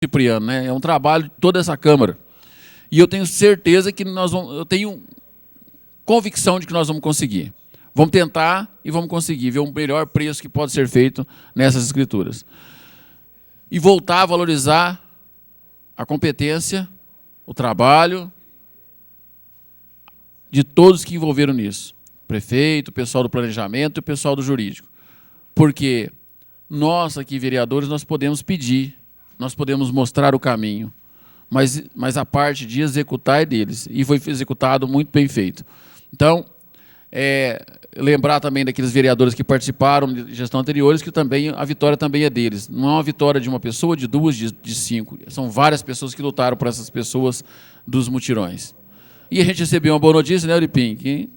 Cipriano, né? É um trabalho de toda essa Câmara. E eu tenho certeza que eu tenho convicção de que nós vamos conseguir. Vamos tentar e vamos conseguir ver o melhor preço que pode ser feito nessas escrituras. E voltar a valorizar a competência, o trabalho de todos que envolveram nisso. O prefeito, o pessoal do planejamento e o pessoal do jurídico. Porque nós aqui, vereadores, nós podemos pedir, nós podemos mostrar o caminho, mas a parte de executar é deles. E foi executado muito bem feito. Então, lembrar também daqueles vereadores que participaram de gestão anteriores, que também a vitória também é deles. Não é uma vitória de uma pessoa, de duas, de cinco. São várias pessoas que lutaram por essas pessoas dos mutirões. E a gente recebeu uma boa notícia, né, Euripim? Que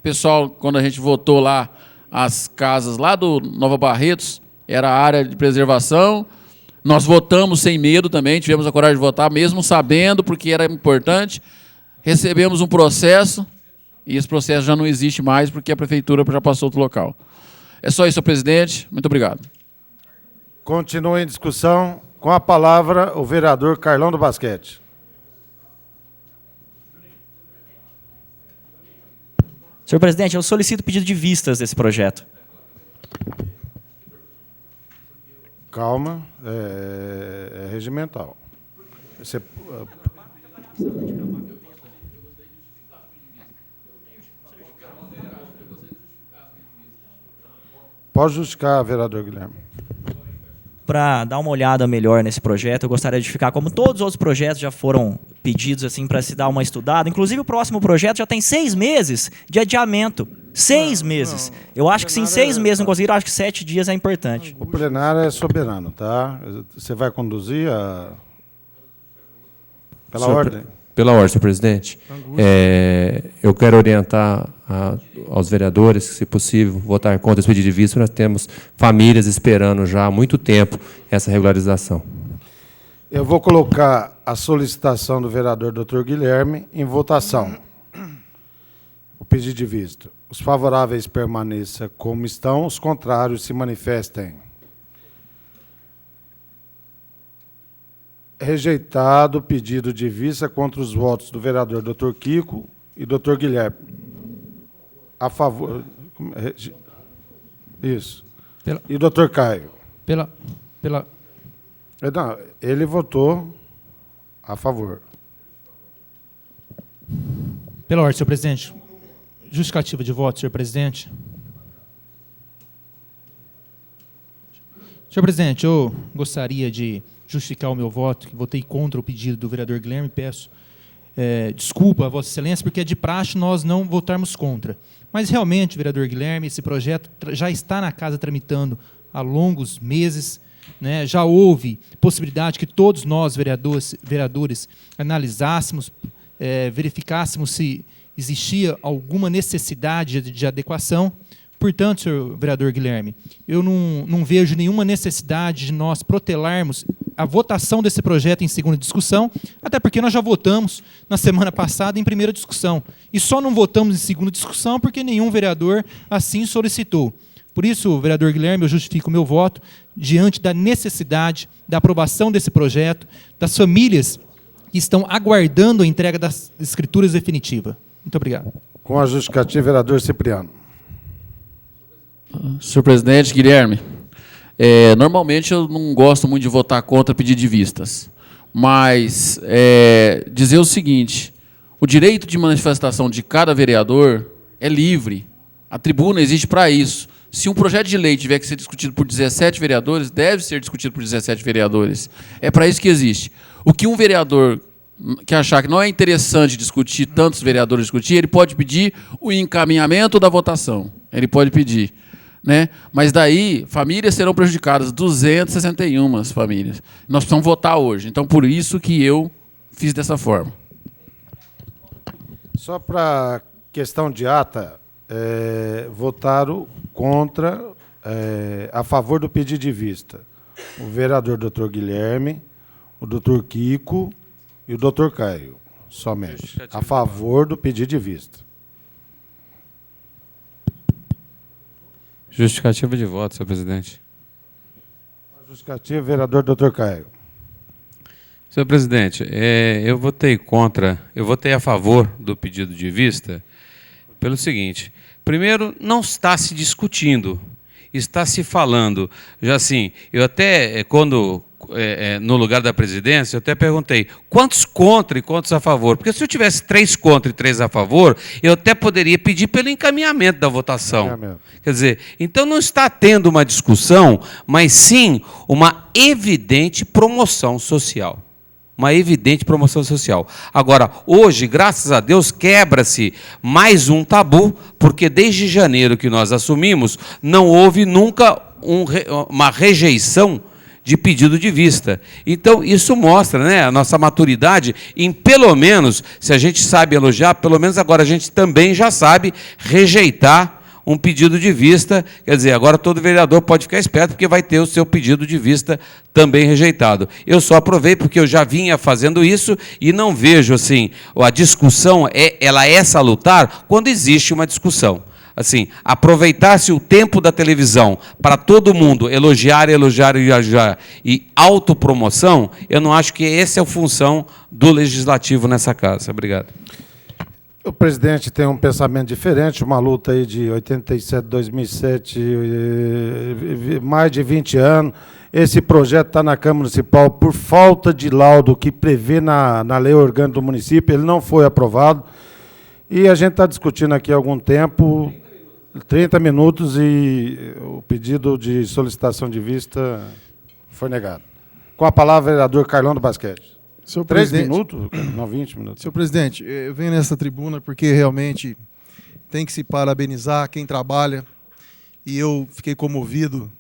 o pessoal, quando a gente votou lá, as casas lá do Nova Barretos, era a área de preservação. Nós votamos sem medo também, tivemos a coragem de votar, mesmo sabendo, porque era importante. Recebemos um processo, e esse processo já não existe mais, porque a prefeitura já passou outro local. É só isso, senhor presidente. Muito obrigado. Continua em discussão. Com a palavra, o vereador Carlão do Basquete. Senhor presidente, eu solicito pedido de vistas desse projeto. Calma, é regimental. Você... Pode justificar, vereador Guilherme. Para dar uma olhada melhor nesse projeto, eu gostaria de ficar, como todos os outros projetos já foram pedidos assim para se dar uma estudada. Inclusive, o próximo projeto já tem 6 meses de adiamento. 6 meses. Eu acho que se em 6 meses não conseguir, eu acho que 7 dias é importante. O plenário é soberano, tá? Você vai conduzir pela ordem? Pela ordem, senhor presidente. Eu quero orientar aos vereadores, se possível, votar contra esse pedido de vista. Nós temos famílias esperando já há muito tempo essa regularização. Eu vou colocar a solicitação do vereador Dr. Guilherme em votação. O pedido de vista. Os favoráveis permaneçam como estão, os contrários se manifestem. Rejeitado o pedido de vista contra os votos do vereador Dr. Kiko e Dr. Guilherme. A favor. Isso. E o Dr. Caio? Não, ele votou a favor. Pela ordem, senhor presidente. Justificativa de voto, senhor presidente. Senhor presidente, eu gostaria de justificar o meu voto, que votei contra o pedido do vereador Guilherme. Peço desculpa a Vossa Excelência, porque é de praxe nós não votarmos contra. Mas, realmente, vereador Guilherme, esse projeto já está na casa tramitando há longos meses, né? Já houve possibilidade que todos nós, vereadores analisássemos, verificássemos se existia alguma necessidade de adequação. Portanto, senhor vereador Guilherme, eu não vejo nenhuma necessidade de nós protelarmos a votação desse projeto em segunda discussão, até porque nós já votamos na semana passada em primeira discussão. E só não votamos em segunda discussão porque nenhum vereador assim solicitou. Por isso, vereador Guilherme, eu justifico o meu voto diante da necessidade da aprovação desse projeto, das famílias que estão aguardando a entrega das escrituras definitivas. Muito obrigado. Com a justificativa, vereador Cipriano. Senhor presidente, Guilherme, normalmente eu não gosto muito de votar contra pedido de vistas, mas dizer o seguinte: o direito de manifestação de cada vereador é livre, a tribuna existe para isso. Se um projeto de lei tiver que ser discutido por 17 vereadores, deve ser discutido por 17 vereadores. É para isso que existe. O que um vereador que achar que não é interessante discutir, tantos vereadores discutir, ele pode pedir o encaminhamento da votação. Ele pode pedir. Né? Mas daí, famílias serão prejudicadas, 261 famílias. Nós precisamos votar hoje. Então, por isso que eu fiz dessa forma. Só para questão de ata, votaram contra, a favor do pedido de vista, o vereador Dr. Guilherme, o Dr. Kiko e o Dr. Caio, somente. A favor do pedido de vista. Justificativa de voto, senhor presidente. Justificativa, vereador Dr. Caio. Senhor presidente, eu votei a favor do pedido de vista pelo seguinte: primeiro, não está se discutindo, está se falando. Já assim, eu até, no lugar da presidência, eu até perguntei quantos contra e quantos a favor. Porque se eu tivesse 3 contra e 3 a favor, eu até poderia pedir pelo encaminhamento da votação. Quer dizer, então não está tendo uma discussão, mas sim uma evidente promoção social. Uma evidente promoção social. Agora, hoje, graças a Deus, quebra-se mais um tabu, porque desde janeiro que nós assumimos, não houve nunca uma rejeição de pedido de vista. Então, isso mostra, né, a nossa maturidade em, pelo menos, se a gente sabe elogiar, pelo menos agora a gente também já sabe rejeitar um pedido de vista. Quer dizer, agora todo vereador pode ficar esperto, porque vai ter o seu pedido de vista também rejeitado. Eu só aprovei porque eu já vinha fazendo isso e não vejo, assim, a discussão, ela é salutar quando existe uma discussão. Assim, aproveitar-se o tempo da televisão para todo mundo elogiar e autopromoção, eu não acho que essa é a função do legislativo nessa casa. Obrigado. O presidente tem um pensamento diferente, uma luta aí de 87, 2007, mais de 20 anos. Esse projeto está na Câmara Municipal por falta de laudo que prevê na lei orgânica do município, ele não foi aprovado. E a gente está discutindo aqui há algum tempo, 30 minutos, e o pedido de solicitação de vista foi negado. Com a palavra, vereador Carlão do Basquete. Senhor 3 presidente, minutos? Não, 20 minutos. Senhor presidente, eu venho nessa tribuna porque realmente tem que se parabenizar quem trabalha, e eu fiquei comovido,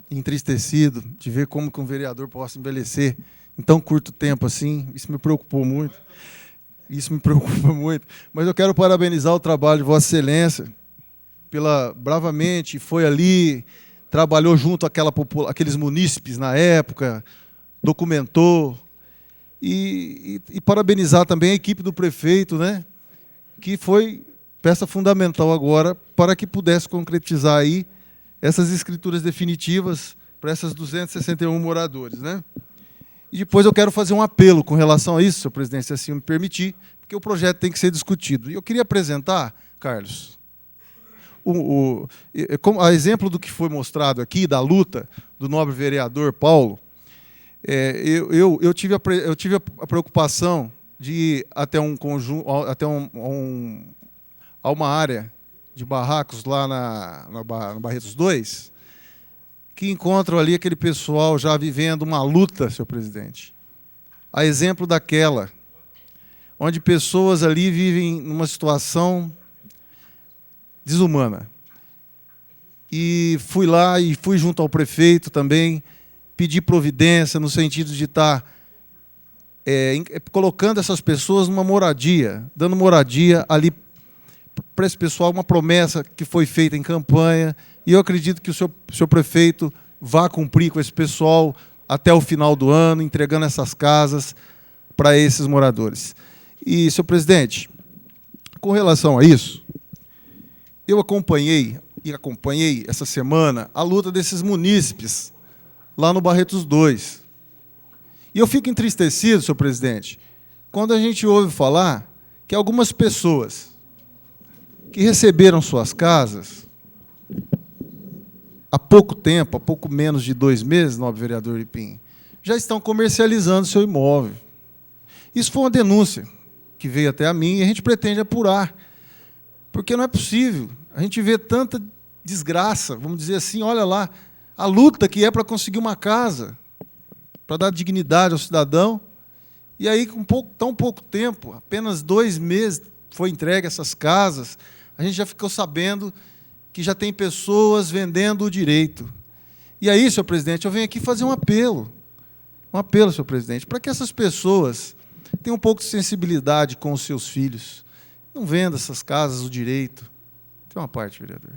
entristecido, de ver como que um vereador possa envelhecer em tão curto tempo assim. Isso me preocupou muito. Mas eu quero parabenizar o trabalho de Vossa Excelência, bravamente foi ali, trabalhou junto àqueles munícipes na época, documentou. E parabenizar também a equipe do prefeito, né, que foi peça fundamental agora para que pudesse concretizar aí essas escrituras definitivas para essas 261 moradores, né? E depois eu quero fazer um apelo com relação a isso, senhor presidente, se assim me permitir, porque o projeto tem que ser discutido. E eu queria apresentar, Carlos, a exemplo do que foi mostrado aqui, da luta do nobre vereador Paulo. Eu tive a preocupação de ir até uma área de barracos lá no Barretos 2, que encontram ali aquele pessoal já vivendo uma luta, senhor presidente. A exemplo daquela, onde pessoas ali vivem numa situação desumana. E fui lá e fui junto ao prefeito também, pedir providência no sentido de estar colocando essas pessoas numa moradia, dando moradia ali para esse pessoal, uma promessa que foi feita em campanha, e eu acredito que o senhor prefeito vá cumprir com esse pessoal até o final do ano, entregando essas casas para esses moradores. E, senhor presidente, com relação a isso, eu acompanhei essa semana a luta desses munícipes lá no Barretos 2. E eu fico entristecido, senhor presidente, quando a gente ouve falar que algumas pessoas que receberam suas casas há pouco tempo, há pouco menos de 2 meses, nobre vereador Ipim, já estão comercializando seu imóvel. Isso foi uma denúncia que veio até a mim e a gente pretende apurar, porque não é possível. A gente vê tanta desgraça, vamos dizer assim, olha lá, a luta que é para conseguir uma casa, para dar dignidade ao cidadão, e aí, com tão pouco tempo, apenas 2 meses, foi entregue essas casas, a gente já ficou sabendo que já tem pessoas vendendo o direito. E aí, senhor presidente, eu venho aqui fazer um apelo, senhor presidente, para que essas pessoas tenham um pouco de sensibilidade com os seus filhos. Não vendam essas casas o direito. Tem uma parte, vereador.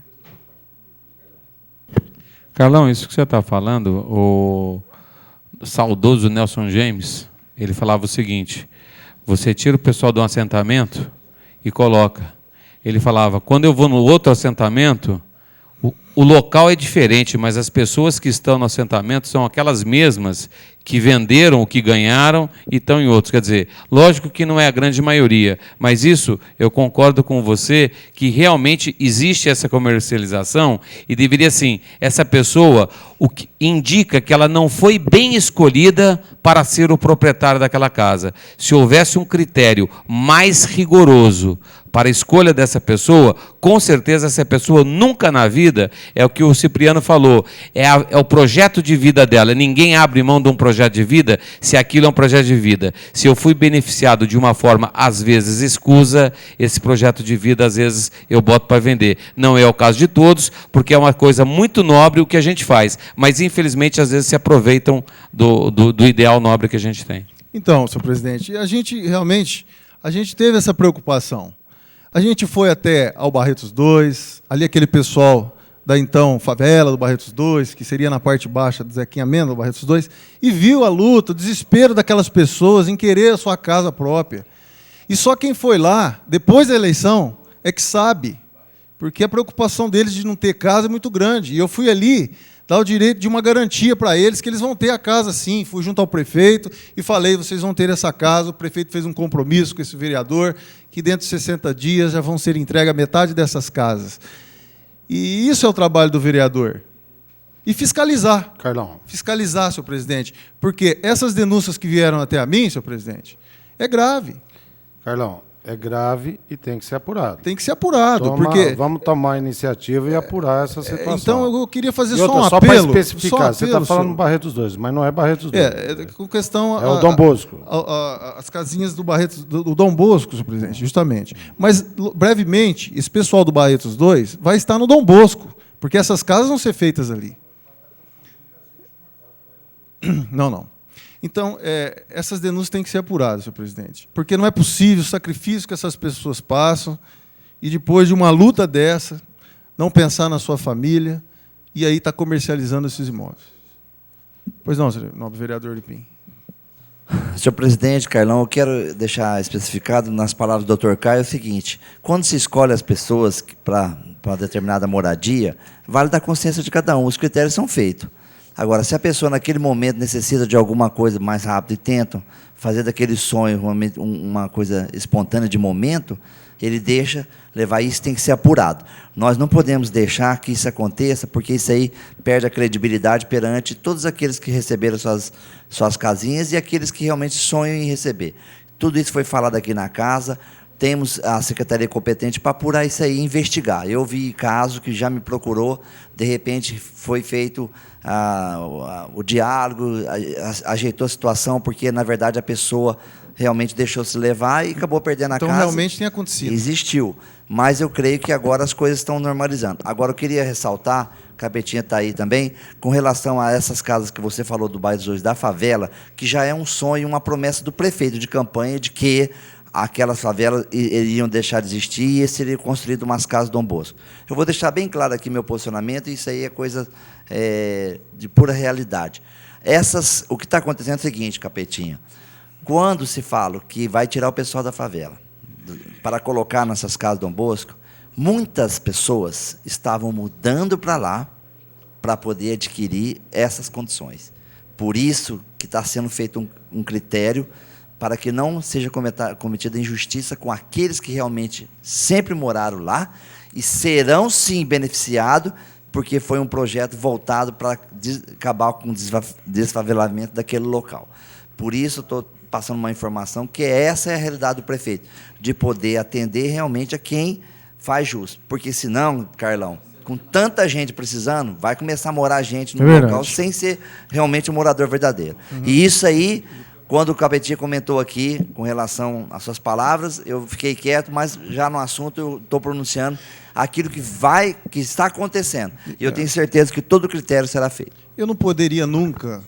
Carlão, isso que você está falando, o saudoso Nelson James, ele falava o seguinte: você tira o pessoal de um assentamento e coloca. Ele falava, quando eu vou no outro assentamento, O local é diferente, mas as pessoas que estão no assentamento são aquelas mesmas que venderam o que ganharam e estão em outros. Quer dizer, lógico que não é a grande maioria, mas isso eu concordo com você que realmente existe essa comercialização e deveria, sim, essa pessoa, o que indica que ela não foi bem escolhida para ser o proprietário daquela casa. Se houvesse um critério mais rigoroso para a escolha dessa pessoa, com certeza essa pessoa nunca na vida, é o que o Cipriano falou, é o projeto de vida dela. Ninguém abre mão de um projeto de vida se aquilo é um projeto de vida. Se eu fui beneficiado de uma forma, às vezes, escusa, esse projeto de vida, às vezes, eu boto para vender. Não é o caso de todos, porque é uma coisa muito nobre o que a gente faz, mas, infelizmente, às vezes se aproveitam do ideal nobre que a gente tem. Então, senhor presidente, a gente realmente teve essa preocupação. A gente foi até ao Barretos 2, ali aquele pessoal da então favela do Barretos 2, que seria na parte baixa do Zequinha Mendes, do Barretos 2, e viu a luta, o desespero daquelas pessoas em querer a sua casa própria. E só quem foi lá, depois da eleição, é que sabe, porque a preocupação deles de não ter casa é muito grande. E eu fui ali dar o direito de uma garantia para eles que eles vão ter a casa sim. Fui junto ao prefeito e falei, vocês vão ter essa casa. O prefeito fez um compromisso com esse vereador que dentro de 60 dias já vão ser entregue a metade dessas casas. E isso é o trabalho do vereador. E fiscalizar. Carlão. Fiscalizar, senhor presidente. Porque essas denúncias que vieram até a mim, senhor presidente, é grave. Carlão, é grave e tem que ser apurado. Tem que ser apurado. Porque Vamos tomar a iniciativa e apurar essa situação. Então, eu queria fazer E outra, só um só apelo. para especificar, você está falando senhor. Barretos 2, mas não é Barretos 2. Com questão... É o Dom Bosco. As casinhas do Barretos, do Dom Bosco, senhor presidente, justamente. Mas, brevemente, esse pessoal do Barretos 2 vai estar no Dom Bosco, porque essas casas vão ser feitas ali. Não. Então, essas denúncias têm que ser apuradas, senhor presidente, porque não é possível o sacrifício que essas pessoas passam e depois de uma luta dessa, não pensar na sua família e aí está comercializando esses imóveis. Pois não, senhor nobre vereador Lipim. Senhor presidente, Carlão, eu quero deixar especificado nas palavras do Dr. Caio o seguinte: quando se escolhe as pessoas para determinada moradia, vale da consciência de cada um, os critérios são feitos. Agora, se a pessoa naquele momento necessita de alguma coisa mais rápida e tentam fazer daquele sonho uma coisa espontânea de momento, ele deixa levar, isso tem que ser apurado. Nós não podemos deixar que isso aconteça, porque isso aí perde a credibilidade perante todos aqueles que receberam suas casinhas e aqueles que realmente sonham em receber. Tudo isso foi falado aqui na casa. Temos a secretaria competente para apurar isso aí e investigar. Eu vi caso que já me procurou, de repente foi feito o diálogo, ajeitou a situação, porque, na verdade, a pessoa realmente deixou se levar e acabou perdendo a casa. Então, realmente tem acontecido. Existiu. Mas eu creio que agora as coisas estão normalizando. Agora, eu queria ressaltar, Capetinha está aí também, com relação a essas casas que você falou do bairro 2 da favela, que já é um sonho, uma promessa do prefeito de campanha de que aquelas favelas iriam deixar de existir e seriam construídas umas casas Dom Bosco. Eu vou deixar bem claro aqui meu posicionamento, e isso aí é coisa de pura realidade. O que está acontecendo é o seguinte, Capetinha, quando se fala que vai tirar o pessoal da favela para colocar nessas casas Dom Bosco, muitas pessoas estavam mudando para lá para poder adquirir essas condições. Por isso que está sendo feito um critério para que não seja cometida injustiça com aqueles que realmente sempre moraram lá e serão, sim, beneficiados, porque foi um projeto voltado para acabar com o desfavelamento daquele local. Por isso, estou passando uma informação que essa é a realidade do prefeito, de poder atender realmente a quem faz jus. Porque, senão, Carlão, com tanta gente precisando, vai começar a morar gente no local sem ser realmente um morador verdadeiro. E isso aí... Quando o Capetinha comentou aqui, com relação às suas palavras, eu fiquei quieto, mas já no assunto eu estou pronunciando aquilo que está acontecendo. E eu tenho certeza que todo o critério será feito. Eu não poderia nunca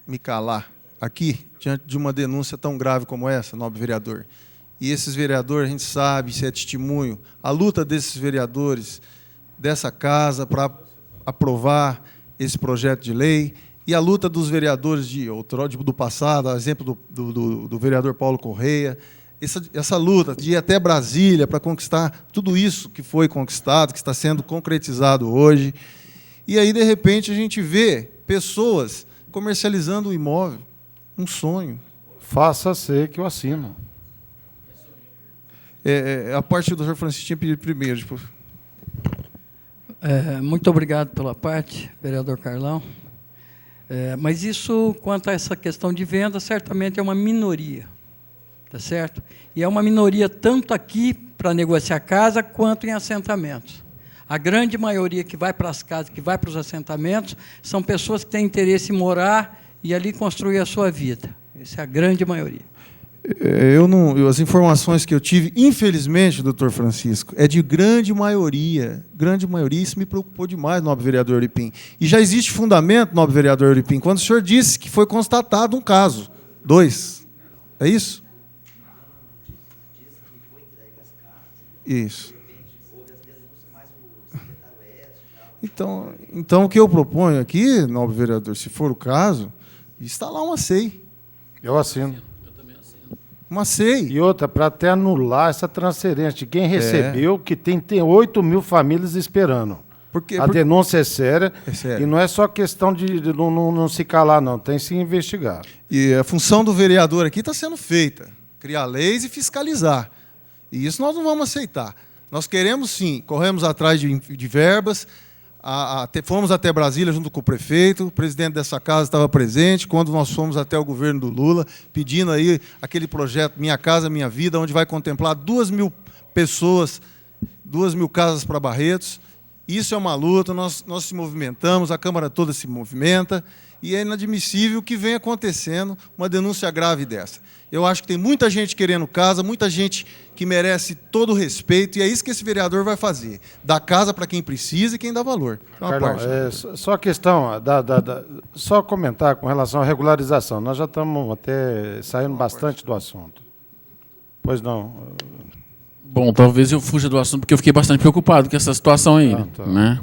me calar aqui, diante de uma denúncia tão grave como essa, nobre vereador. E esses vereadores, a gente sabe, isso é testemunho, a luta desses vereadores, dessa casa, para aprovar esse projeto de lei, e a luta dos vereadores do passado, a exemplo do vereador Paulo Correia, essa luta de ir até Brasília para conquistar tudo isso que foi conquistado, que está sendo concretizado hoje. E aí, de repente, a gente vê pessoas comercializando o imóvel, um sonho. Faça ser que eu assino. A parte do Dr. Francisco tinha pedido primeiro. Tipo. Muito obrigado pela parte, vereador Carlão. Mas isso, quanto a essa questão de venda, certamente é uma minoria, tá certo? E é uma minoria tanto aqui para negociar casa, quanto em assentamentos. A grande maioria que vai para as casas, que vai para os assentamentos, são pessoas que têm interesse em morar e ali construir a sua vida. Essa é a grande maioria. As informações que eu tive, infelizmente, doutor Francisco, é de grande maioria. Grande maioria, isso me preocupou demais, nobre vereador Euripim. E já existe fundamento, nobre vereador Euripim, quando o senhor disse que foi constatado um caso. 2. É isso? Isso. Então, o que eu proponho aqui, nobre vereador, se for o caso, instalar uma SEI. Eu assino. Uma SEI. E outra, para até anular essa transferência de quem recebeu, que tem 8 mil famílias esperando. A denúncia é séria, e não é só questão de não se calar, não. Tem que se investigar. E a função do vereador aqui está sendo feita. Criar leis e fiscalizar. E isso nós não vamos aceitar. Nós queremos, sim, corremos atrás de verbas, fomos até Brasília junto com o prefeito, o presidente dessa casa estava presente, quando nós fomos até o governo do Lula, pedindo aí aquele projeto Minha Casa Minha Vida, onde vai contemplar 2.000 pessoas, 2.000 casas para Barretos. Isso é uma luta, nós se movimentamos, a Câmara toda se movimenta, e é inadmissível que venha acontecendo uma denúncia grave dessa. Eu acho que tem muita gente querendo casa, muita gente que merece todo o respeito, e é isso que esse vereador vai fazer. Dar casa para quem precisa e quem dá valor. Carlão, só a questão, só comentar com relação à regularização. Nós já estamos até saindo bastante do assunto. Pois não. Bom, talvez eu fuja do assunto, porque eu fiquei bastante preocupado com essa situação aí. Né?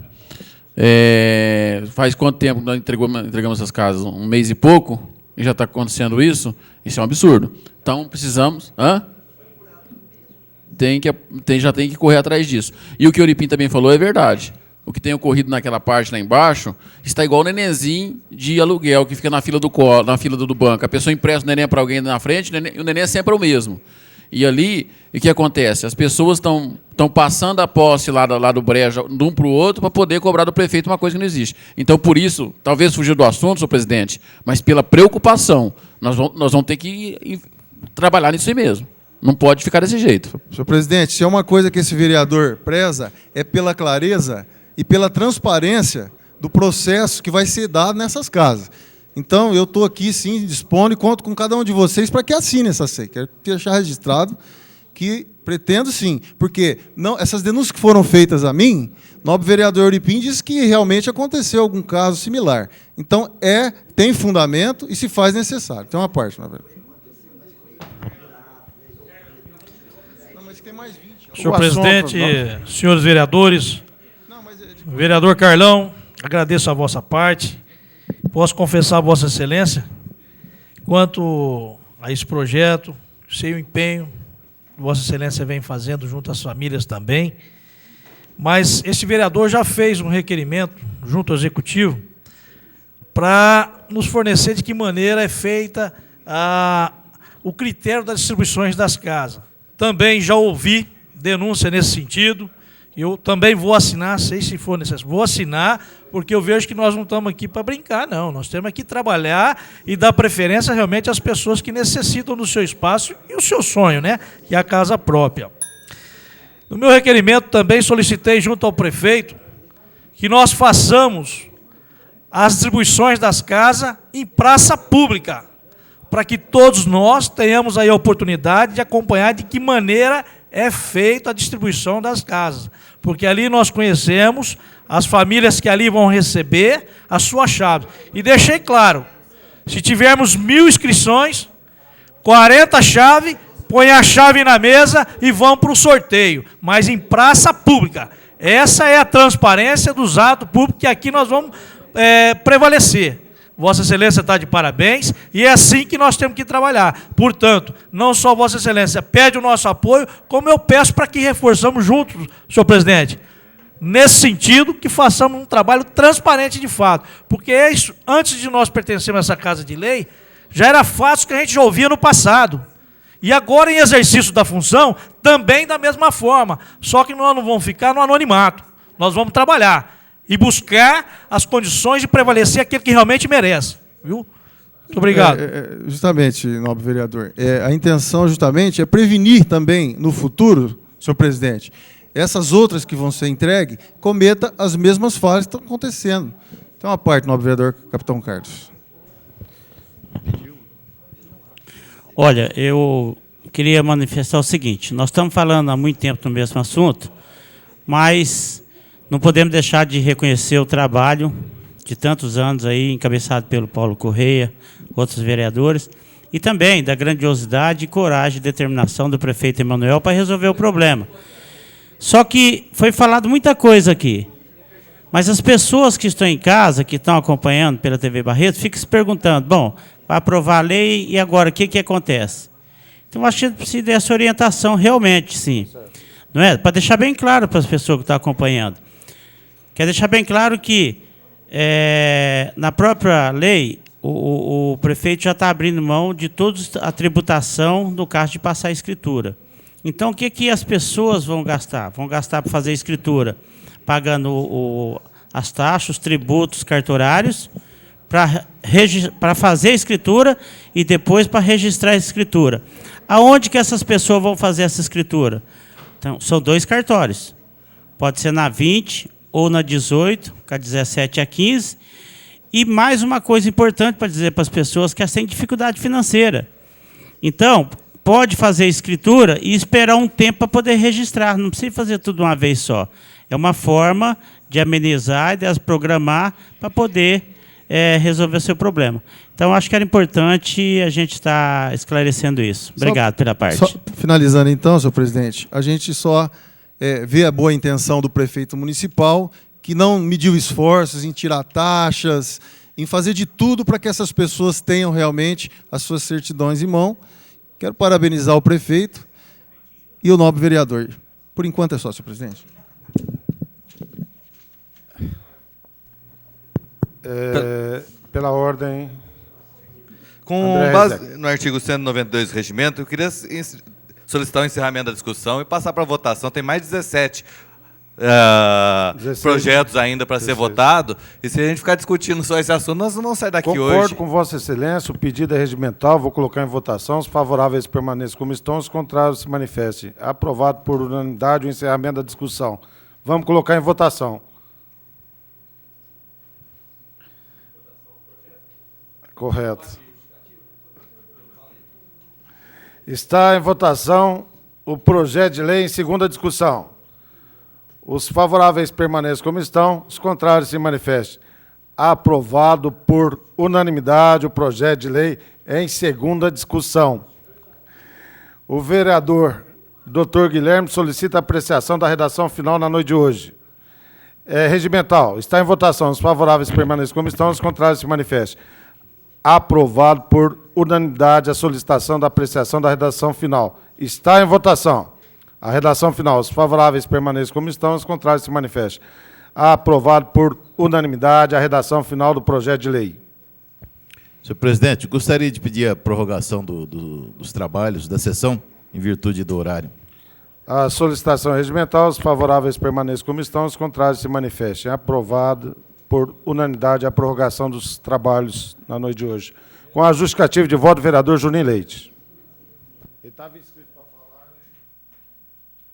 Faz quanto tempo nós entregamos essas casas? 1 mês e pouco? E já está acontecendo isso? Isso é um absurdo. Então, precisamos... já tem que correr atrás disso. E o que o Euripim também falou é verdade. O que tem ocorrido naquela parte lá embaixo está igual o nenenzinho de aluguel, que fica na fila do banco. A pessoa empresta o neném para alguém na frente, e o neném é sempre o mesmo. E ali, o que acontece? As pessoas estão passando a posse lá do brejo de um para o outro para poder cobrar do prefeito uma coisa que não existe. Então, por isso, talvez fugir do assunto, senhor presidente, mas pela preocupação, nós vamos ter que trabalhar nisso aí mesmo. Não pode ficar desse jeito. Senhor presidente, se é uma coisa que esse vereador preza, é pela clareza e pela transparência do processo que vai ser dado nessas casas. Então, eu estou aqui, sim, dispondo e conto com cada um de vocês para que assine essa SEI. Quero deixar registrado que pretendo, sim, porque essas denúncias que foram feitas a mim, o nobre vereador Euripim disse que realmente aconteceu algum caso similar. Então, tem fundamento e se faz necessário. Tem uma parte, na verdade. Senhor presidente, senhores vereadores, vereador Carlão, agradeço a vossa parte. Posso confessar a vossa excelência, quanto a esse projeto, sei o empenho que vossa excelência vem fazendo junto às famílias também, mas esse vereador já fez um requerimento junto ao executivo para nos fornecer de que maneira é feita o critério das distribuições das casas. Também já ouvi denúncia nesse sentido. Eu também vou assinar, sei se for necessário, vou assinar, porque eu vejo que nós não estamos aqui para brincar, não. Nós temos que trabalhar e dar preferência realmente às pessoas que necessitam do seu espaço e o seu sonho, né? Que é a casa própria. No meu requerimento também solicitei junto ao prefeito que nós façamos as distribuições das casas em praça pública, para que todos nós tenhamos aí a oportunidade de acompanhar de que maneira é feita a distribuição das casas. Porque ali nós conhecemos as famílias que ali vão receber a sua chave. E deixei claro, se tivermos 1.000 inscrições, 40 chaves, põe a chave na mesa e vão para o sorteio. Mas em praça pública. Essa é a transparência dos atos públicos que aqui nós vamos prevalecer. Vossa Excelência está de parabéns e é assim que nós temos que trabalhar. Portanto, não só Vossa Excelência pede o nosso apoio, como eu peço para que reforçamos juntos, senhor presidente, nesse sentido, que façamos um trabalho transparente de fato. Porque é isso, antes de nós pertencermos a essa Casa de Lei, já era fácil que a gente já ouvia no passado. E agora, em exercício da função, também da mesma forma. Só que nós não vamos ficar no anonimato. Nós vamos trabalhar e buscar as condições de prevalecer aquele que realmente merece. Viu? Muito obrigado. Justamente, nobre vereador, a intenção justamente é prevenir também, no futuro, senhor presidente, essas outras que vão ser entregues, cometa as mesmas falhas que estão acontecendo. Então, uma parte, nobre vereador Capitão Carlos. Olha, eu queria manifestar o seguinte, nós estamos falando há muito tempo do mesmo assunto, mas não podemos deixar de reconhecer o trabalho de tantos anos aí, encabeçado pelo Paulo Correia, outros vereadores, e também da grandiosidade, coragem e determinação do prefeito Emanuel para resolver o problema. Só que foi falado muita coisa aqui, mas as pessoas que estão em casa, que estão acompanhando pela TV Barreto, ficam se perguntando, bom, vai aprovar a lei e agora o que acontece? Então, acho que precisa dessa orientação realmente, sim. Não é? Para deixar bem claro para as pessoas que estão acompanhando. Quer deixar bem claro que, na própria lei, o prefeito já está abrindo mão de toda a tributação no caso de passar a escritura. Então, o que as pessoas vão gastar? Vão gastar para fazer a escritura, pagando as taxas, os tributos cartorários, para fazer a escritura e depois para registrar a escritura. Aonde que essas pessoas vão fazer essa escritura? Então, são 2 cartórios. Pode ser na 20 ou na 18, com a 17 e a 15. E mais uma coisa importante para dizer para as pessoas que elas têm dificuldade financeira. Então, pode fazer a escritura e esperar um tempo para poder registrar. Não precisa fazer tudo de uma vez só. É uma forma de amenizar e de as programar para poder resolver o seu problema. Então, acho que era importante a gente estar esclarecendo isso. Obrigado pela parte. Só finalizando, então, senhor presidente, a gente só vê a boa intenção do prefeito municipal, que não mediu esforços em tirar taxas, em fazer de tudo para que essas pessoas tenham realmente as suas certidões em mão. Quero parabenizar o prefeito e o nobre vereador. Por enquanto é só, senhor presidente. Pela ordem. Com base no artigo 192 do regimento, eu queria solicitar o encerramento da discussão e passar para a votação. Tem mais 17 projetos ainda para ser votado. E se a gente ficar discutindo só esse assunto, nós não vamos sair daqui hoje. Concordo com Vossa Excelência, o pedido é regimental, vou colocar em votação. Os favoráveis permaneçam como estão, os contrários se manifestem. Aprovado por unanimidade o encerramento da discussão. Vamos colocar em votação. Correto. Está em votação o projeto de lei em segunda discussão. Os favoráveis permaneçam como estão, os contrários se manifestem. Aprovado por unanimidade o projeto de lei em segunda discussão. O vereador Dr. Guilherme solicita a apreciação da redação final na noite de hoje. Regimental, está em votação. Os favoráveis permaneçam como estão, os contrários se manifestem. Aprovado por unanimidade a solicitação da apreciação da redação final. Está em votação. A redação final. Os favoráveis permaneçam como estão, os contrários se manifestem. Aprovado por unanimidade a redação final do projeto de lei. Senhor presidente, gostaria de pedir a prorrogação dos trabalhos da sessão, em virtude do horário. A solicitação é regimental. Os favoráveis permaneçam como estão, os contrários se manifestem. Aprovado por unanimidade a prorrogação dos trabalhos na noite de hoje. Com a justificativa de voto do vereador Juninho Leite. Ele estava inscrito para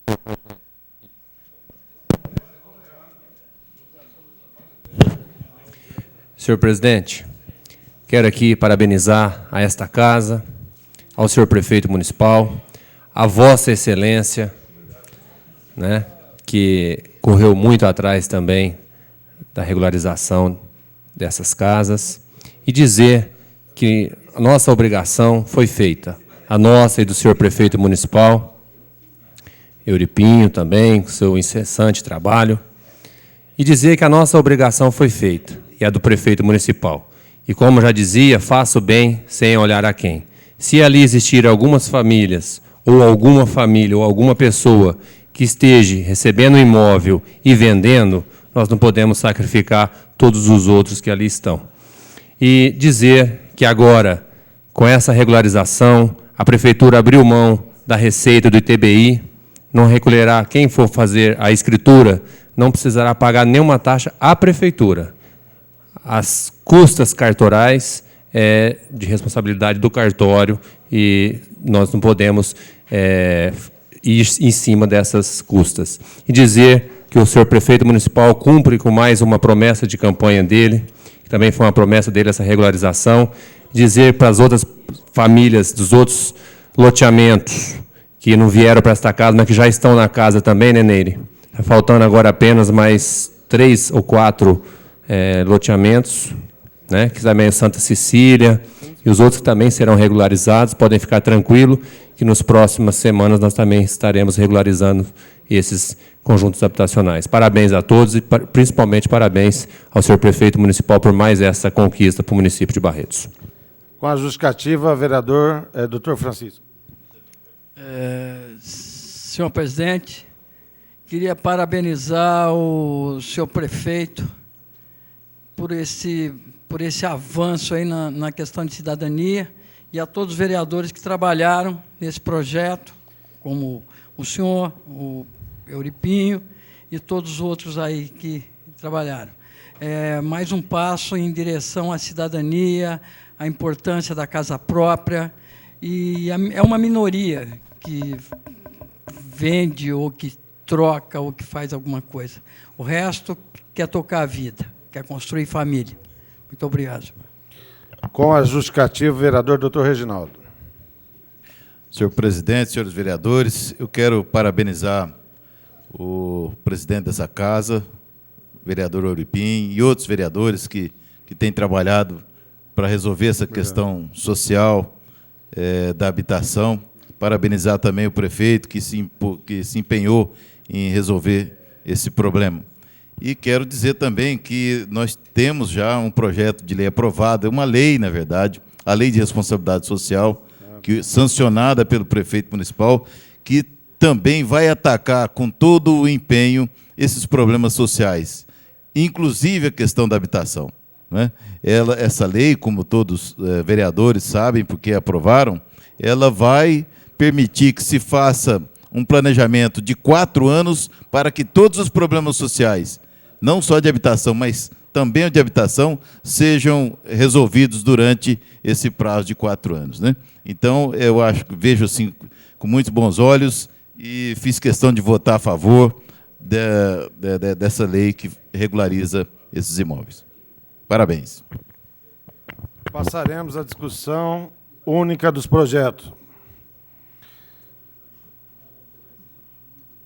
falar. Senhor presidente, quero aqui parabenizar a esta casa, ao senhor prefeito municipal, a Vossa Excelência, né, que correu muito atrás também da regularização dessas casas, e dizer que a nossa obrigação foi feita, a nossa e do senhor prefeito municipal, Euripinho também, com seu incessante trabalho, e dizer que a nossa obrigação foi feita, e a do prefeito municipal. E como já dizia, faça o bem sem olhar a quem. Se ali existir algumas famílias, ou alguma família, ou alguma pessoa que esteja recebendo um imóvel e vendendo, nós não podemos sacrificar todos os outros que ali estão. E dizer que agora, com essa regularização, a Prefeitura abriu mão da receita do ITBI, não recolherá, quem for fazer a escritura, não precisará pagar nenhuma taxa à Prefeitura. As custas cartorais é de responsabilidade do cartório e nós não podemos ir em cima dessas custas. E dizer que o senhor prefeito municipal cumpre com mais uma promessa de campanha dele, que também foi uma promessa dele essa regularização, dizer para as outras famílias dos outros loteamentos que não vieram para esta casa, mas que já estão na casa também, né, Neire? Está faltando agora apenas mais 3 ou 4 loteamentos, né, que também é Santa Cecília, e os outros que também serão regularizados, podem ficar tranquilos, que nas próximas semanas nós também estaremos regularizando esses conjuntos habitacionais. Parabéns a todos e principalmente parabéns ao senhor prefeito municipal por mais essa conquista para o município de Barretos. Com a justificativa, vereador Dr. Francisco. Senhor presidente, queria parabenizar o senhor prefeito por esse avanço aí na questão de cidadania e a todos os vereadores que trabalharam nesse projeto, como o senhor, o Euripinho e todos os outros aí que trabalharam. Mais um passo em direção à cidadania, à importância da casa própria, e é uma minoria que vende ou que troca ou que faz alguma coisa. O resto quer tocar a vida, quer construir família. Muito obrigado. Com a justificativa, vereador Dr. Reginaldo. Senhor presidente, senhores vereadores, eu quero parabenizar o presidente dessa casa, vereador Euripim, e outros vereadores que têm trabalhado para resolver essa questão social da habitação. Parabenizar também o prefeito que se empenhou em resolver esse problema. E quero dizer também que nós temos já um projeto de lei aprovado, uma lei, na verdade, a Lei de Responsabilidade Social, sancionada pelo prefeito municipal, que também vai atacar com todo o empenho esses problemas sociais, inclusive a questão da habitação, né? Essa lei, como todos os vereadores sabem, porque aprovaram, ela vai permitir que se faça um planejamento de 4 anos para que todos os problemas sociais, não só de habitação, mas também de habitação, sejam resolvidos durante esse prazo de 4 anos, né? Então, eu vejo assim com muitos bons olhos e fiz questão de votar a favor dessa lei que regulariza esses imóveis. Parabéns. Passaremos à discussão única dos projetos.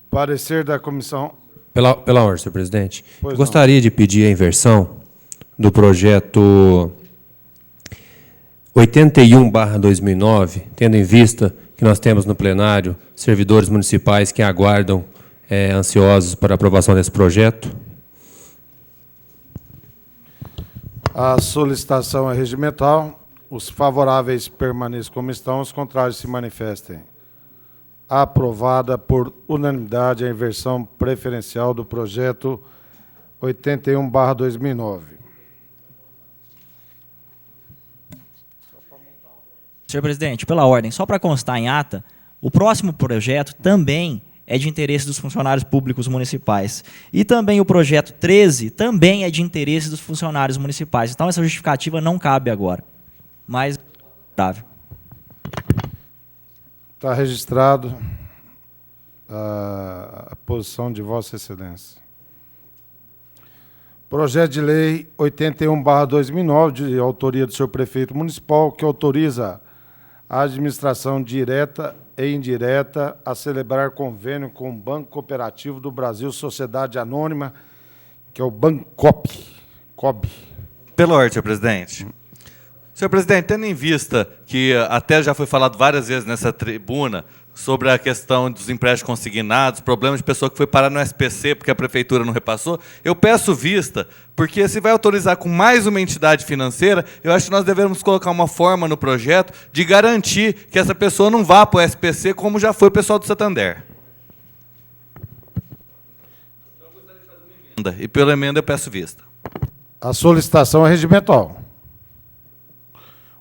Parecer da comissão. Pela ordem, senhor presidente. Gostaria de pedir a inversão do projeto 81/2009, tendo em vista que nós temos no plenário servidores municipais que aguardam ansiosos para a aprovação desse projeto. A solicitação é regimental. Os favoráveis permaneçam como estão, os contrários se manifestem. Aprovada por unanimidade a inversão preferencial do projeto 81/2009. Senhor presidente, pela ordem, só para constar em ata, o próximo projeto também é de interesse dos funcionários públicos municipais. E também o projeto 13 também é de interesse dos funcionários municipais. Então, essa justificativa não cabe agora. Mas, grave. Está registrado a posição de Vossa Excelência. Projeto de Lei 81/2009, de autoria do senhor prefeito municipal, que autoriza a administração direta e indireta a celebrar convênio com o Banco Cooperativo do Brasil, Sociedade Anônima, que é o Bancop. Pela ordem, senhor presidente. Senhor presidente, tendo em vista que até já foi falado várias vezes nessa tribuna sobre a questão dos empréstimos consignados, problema de pessoa que foi parar no SPC porque a prefeitura não repassou, eu peço vista, porque se vai autorizar com mais uma entidade financeira, eu acho que nós devemos colocar uma forma no projeto de garantir que essa pessoa não vá para o SPC como já foi o pessoal do Santander. E pela emenda eu peço vista. A solicitação é regimental.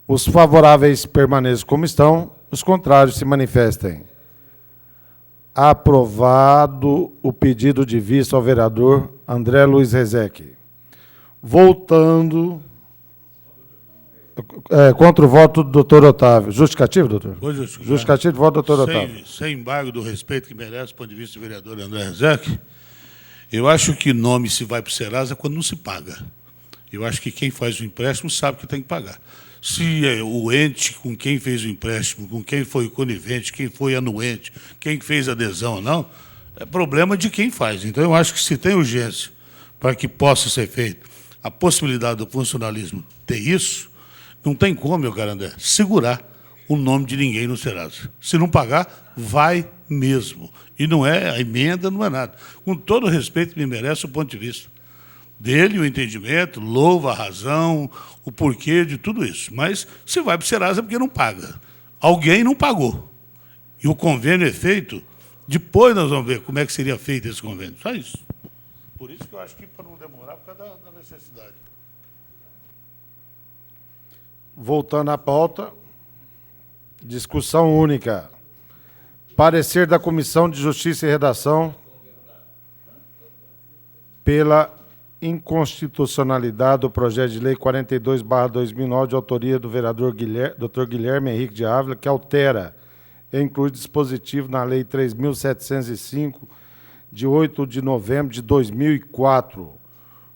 Os favoráveis permaneçam como estão, os contrários se manifestem. Aprovado o pedido de vista ao vereador André Luiz Rezec. Voltando... contra o voto do doutor Otávio. Justificativo, doutor? Justificativo do voto do doutor Otávio. Sem embargo do respeito que merece do ponto de vista do vereador André Rezec, eu acho que nome se vai para o Serasa quando não se paga. Eu acho que quem faz o empréstimo sabe que tem que pagar. Se o ente com quem fez o empréstimo, com quem foi o conivente, quem foi anuente, quem fez adesão ou não, é problema de quem faz. Então, eu acho que se tem urgência para que possa ser feito a possibilidade do funcionalismo ter isso, não tem como, meu caro André, segurar o nome de ninguém no Serasa. Se não pagar, vai mesmo. E não é a emenda, não é nada. Com todo o respeito que me merece o ponto de vista dele, o entendimento, louva a razão, o porquê de tudo isso. Mas se vai para o Serasa é porque não paga. Alguém não pagou. E o convênio é feito, depois nós vamos ver como é que seria feito esse convênio. Só isso. Por isso que eu acho que para não demorar, por causa da necessidade. Voltando à pauta, discussão única. Parecer da Comissão de Justiça e Redação pela inconstitucionalidade do projeto de lei 42/2009, de autoria do vereador Dr. Guilherme Henrique de Ávila, que altera e inclui dispositivo na Lei 3.705, de 8 de novembro de 2004.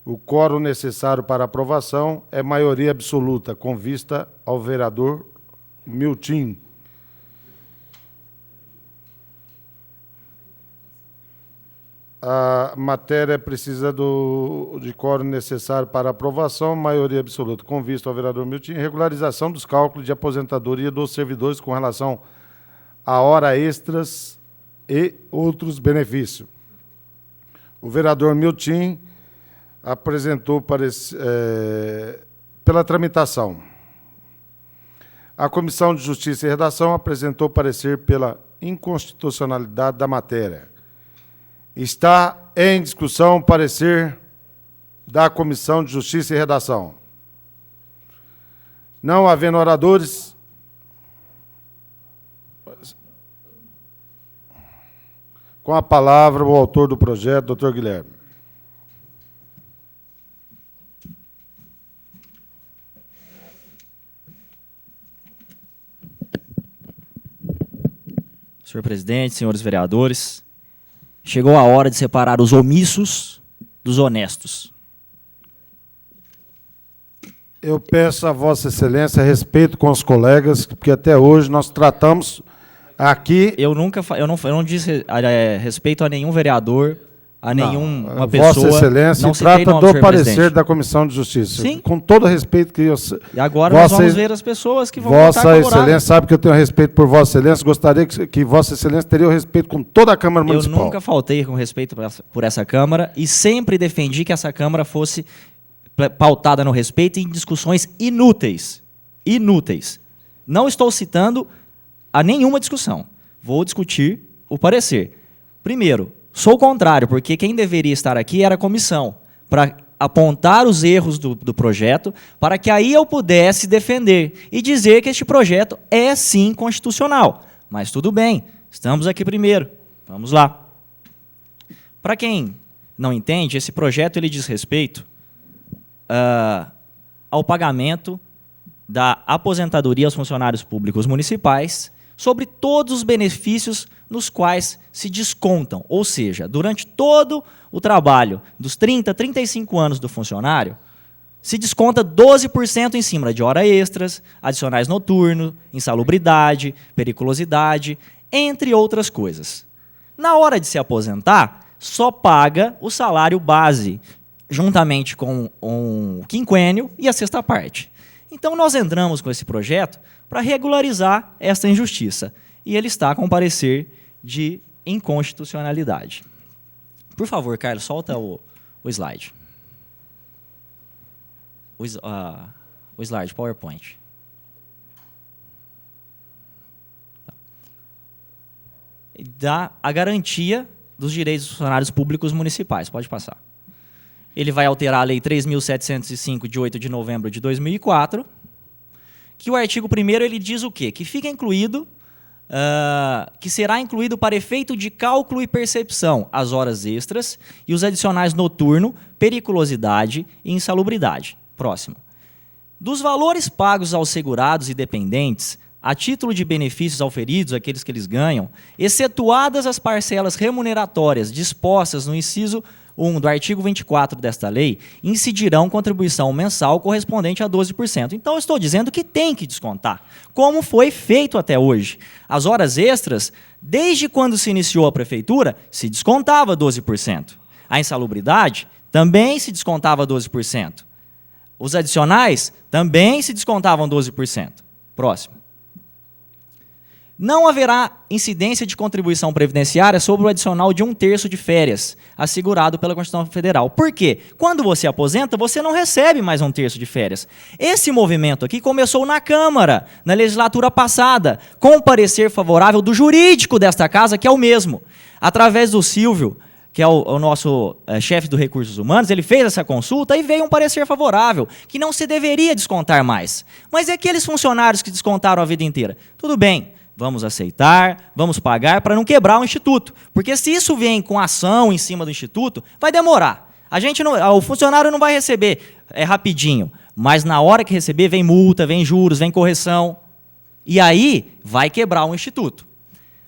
O quórum necessário para aprovação é maioria absoluta, com vista ao vereador Miltim. A matéria precisa de quórum necessário para aprovação, maioria absoluta, com vista ao vereador Miltim, regularização dos cálculos de aposentadoria dos servidores com relação a hora extras e outros benefícios. O vereador Miltim apresentou pela tramitação. A Comissão de Justiça e Redação apresentou parecer pela inconstitucionalidade da matéria. Está em discussão o parecer da Comissão de Justiça e Redação. Não havendo oradores, com a palavra o autor do projeto, doutor Guilherme. Senhor presidente, senhores vereadores, chegou a hora de separar os omissos dos honestos. Eu peço a Vossa Excelência respeito com os colegas, porque até hoje nós tratamos aqui... Eu não disse respeito a nenhum vereador, a nenhuma pessoa. Vossa Excelência não trata nome, do parecer presidente da Comissão de Justiça. Sim. Com todo o respeito que eu... E agora nós vamos ver as pessoas que vão votar Vossa Excelência sabe que eu tenho respeito por Vossa Excelência, gostaria que Vossa Excelência teria o respeito com toda a Câmara Municipal. Eu nunca faltei com respeito por essa Câmara e sempre defendi que essa Câmara fosse pautada no respeito e em discussões inúteis. Inúteis. Não estou citando a nenhuma discussão. Vou discutir o parecer. Primeiro, sou contrário, porque quem deveria estar aqui era a comissão, para apontar os erros do projeto, para que aí eu pudesse defender e dizer que este projeto é sim constitucional. Mas tudo bem, estamos aqui primeiro. Vamos lá. Para quem não entende, esse projeto ele diz respeito ao pagamento da aposentadoria aos funcionários públicos municipais sobre todos os benefícios nos quais se descontam. Ou seja, durante todo o trabalho dos 30, 35 anos do funcionário, se desconta 12% em cima de hora extras, adicionais noturnos, insalubridade, periculosidade, entre outras coisas. Na hora de se aposentar, só paga o salário base, juntamente com o quinquênio e a sexta parte. Então, nós entramos com esse projeto para regularizar esta injustiça. E ele está com parecer de inconstitucionalidade. Por favor, Carlos, solta o slide. O slide, PowerPoint. Dá a garantia dos direitos dos funcionários públicos municipais. Pode passar. Ele vai alterar a Lei 3.705, de 8 de novembro de 2004, que o artigo 1º ele diz o quê? Que fica incluído, que será incluído para efeito de cálculo e percepção as horas extras e os adicionais noturno, periculosidade e insalubridade. Próximo. Dos valores pagos aos segurados e dependentes, a título de benefícios auferidos, aqueles que eles ganham, excetuadas as parcelas remuneratórias dispostas no inciso 1 do artigo 24 desta lei, incidirão contribuição mensal correspondente a 12%. Então, eu estou dizendo que tem que descontar, como foi feito até hoje. As horas extras, desde quando se iniciou a prefeitura, se descontava 12%. A insalubridade também se descontava 12%. Os adicionais também se descontavam 12%. Próximo. Não haverá incidência de contribuição previdenciária sobre o adicional de 1/3 de férias, assegurado pela Constituição Federal. Por quê? Quando você aposenta, você não recebe mais 1/3 de férias. Esse movimento aqui começou na Câmara, na legislatura passada, com o parecer favorável do jurídico desta casa, que é o mesmo. Através do Silvio, que é o nosso chefe do Recursos Humanos, ele fez essa consulta e veio um parecer favorável, que não se deveria descontar mais. Mas é aqueles funcionários que descontaram a vida inteira. Tudo bem. Vamos aceitar, vamos pagar para não quebrar o Instituto. Porque se isso vem com ação em cima do Instituto, vai demorar. O funcionário não vai receber rapidinho, mas na hora que receber vem multa, vem juros, vem correção. E aí vai quebrar o Instituto.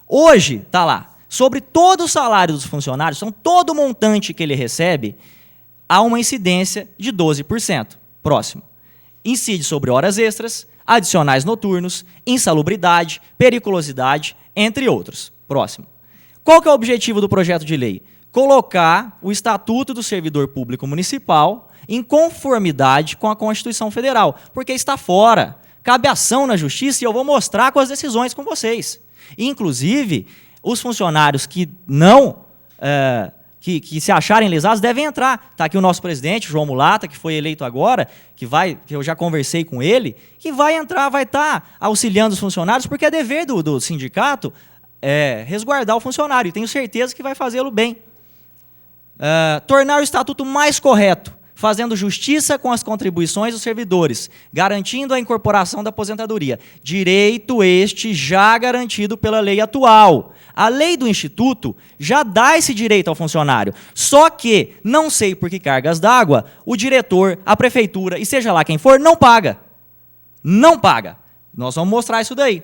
Hoje, está lá, sobre todo o salário dos funcionários, então todo o montante que ele recebe, há uma incidência de 12%. Próximo. Incide sobre horas extras, adicionais noturnos, insalubridade, periculosidade, entre outros. Próximo. Qual que é o objetivo do projeto de lei? Colocar o Estatuto do Servidor Público Municipal em conformidade com a Constituição Federal, porque está fora. Cabe ação na Justiça e eu vou mostrar com as decisões com vocês. Inclusive, os funcionários que não... Que se acharem lesados devem entrar. Está aqui o nosso presidente, João Mulata, que foi eleito agora, que eu já conversei com ele, que vai entrar, vai estar auxiliando os funcionários, porque é dever do sindicato resguardar o funcionário, e tenho certeza que vai fazê-lo bem. Tornar o estatuto mais correto, fazendo justiça com as contribuições dos servidores, garantindo a incorporação da aposentadoria. Direito este já garantido pela lei atual. A lei do Instituto já dá esse direito ao funcionário. Só que, não sei por que cargas d'água, o diretor, a prefeitura, e seja lá quem for, não paga. Não paga. Nós vamos mostrar isso daí.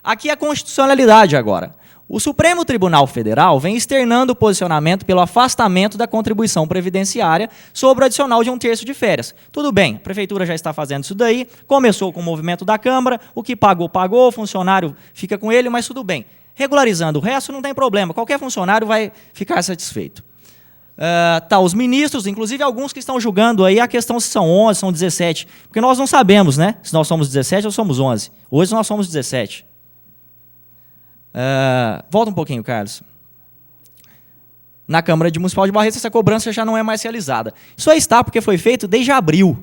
Aqui é a constitucionalidade agora. O Supremo Tribunal Federal vem externando o posicionamento pelo afastamento da contribuição previdenciária sobre o adicional de 1/3 de férias. Tudo bem, a prefeitura já está fazendo isso daí, começou com o movimento da Câmara, o que pagou, pagou, o funcionário fica com ele, mas tudo bem. Regularizando o resto não tem problema, qualquer funcionário vai ficar satisfeito. Os ministros, inclusive alguns que estão julgando aí a questão se são 11, são 17, porque nós não sabemos, né, se nós somos 17 ou somos 11. Hoje nós somos 17. Volta um pouquinho, Carlos. Na Câmara Municipal de Barretos, essa cobrança já não é mais realizada. Isso aí está porque foi feito desde abril.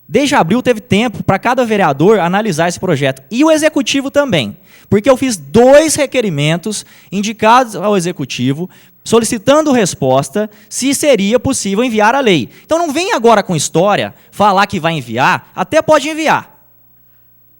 Desde abril teve tempo para cada vereador analisar esse projeto. E o Executivo também. Porque eu fiz 2 requerimentos indicados ao Executivo, solicitando resposta se seria possível enviar a lei. Então não vem agora com história, falar que vai enviar, até pode enviar.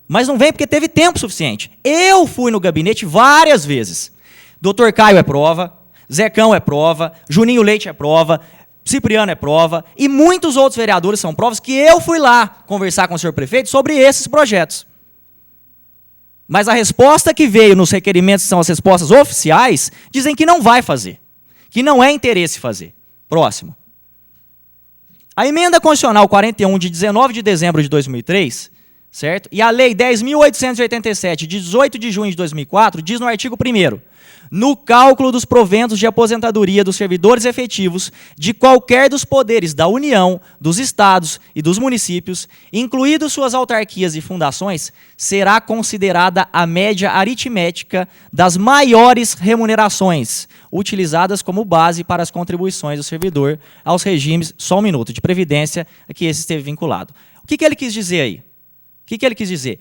Mas não vem porque teve tempo suficiente. Eu fui no gabinete várias vezes. Dr. Caio é prova, Zecão é prova, Juninho Leite é prova, Cipriano é prova, e muitos outros vereadores são provas que eu fui lá conversar com o senhor prefeito sobre esses projetos. Mas a resposta que veio nos requerimentos, que são as respostas oficiais, dizem que não vai fazer, que não é interesse fazer. Próximo. A emenda constitucional 41, de 19 de dezembro de 2003, certo? E a lei 10.887, de 18 de junho de 2004, diz no artigo 1º, no cálculo dos proventos de aposentadoria dos servidores efetivos de qualquer dos poderes da União, dos estados e dos municípios, incluídos suas autarquias e fundações, será considerada a média aritmética das maiores remunerações, utilizadas como base para as contribuições do servidor aos regimes, só um minuto, de previdência a que esse esteve vinculado. O que ele quis dizer aí? O que ele quis dizer?